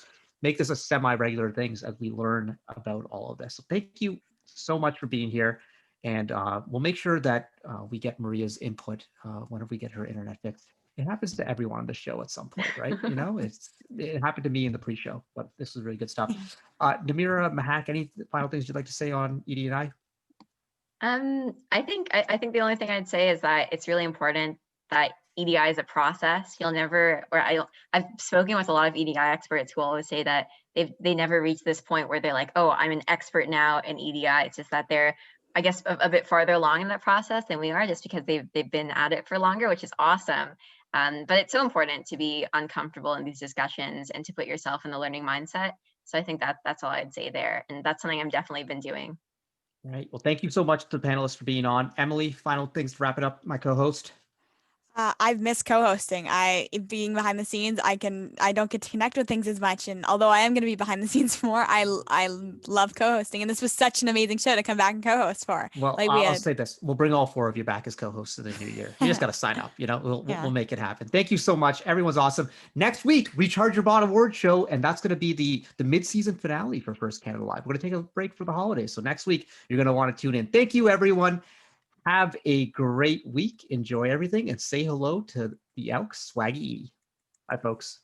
make this a semi-regular thing as we learn about all of this. So thank you so much for being here. And we'll make sure that we get Maria's input whenever we get her internet fixed. It happens to everyone on the show at some point, right? You know, it happened to me in the pre-show, but this is really good stuff. Namira, Mahak, any final things you'd like to say on ED&I? I think the only thing I'd say is that it's really important that EDI is a process. You'll never, or I've spoken with a lot of EDI experts who always say that they never reach this point where they're like, oh, I'm an expert now in EDI. It's just that they're, I guess, a bit farther along in that process than we are, just because they've been at it for longer, which is awesome. But it's so important to be uncomfortable in these discussions and to put yourself in the learning mindset. So I think that's all I'd say there. And that's something I've definitely been doing. All right. Well, thank you so much to the panelists for being on. Emily, final things to wrap it up, my co-host. I've missed co-hosting. Being behind the scenes, I don't get to connect with things as much. And although I am going to be behind the scenes more, I love co-hosting. And this was such an amazing show to come back and co-host for. Well, like I'll say this: we'll bring all 4 of you back as co-hosts in the new year. You just got to sign up. You know, we'll make it happen. Thank you so much. Everyone's awesome. Next week, Recharge Your Bot Award Show, and that's going to be the mid-season finale for First Canada Live. We're going to take a break for the holidays, so next week you're going to want to tune in. Thank you, everyone. Have a great week. Enjoy everything and say hello to the Elks Swaggy E. Bye, folks.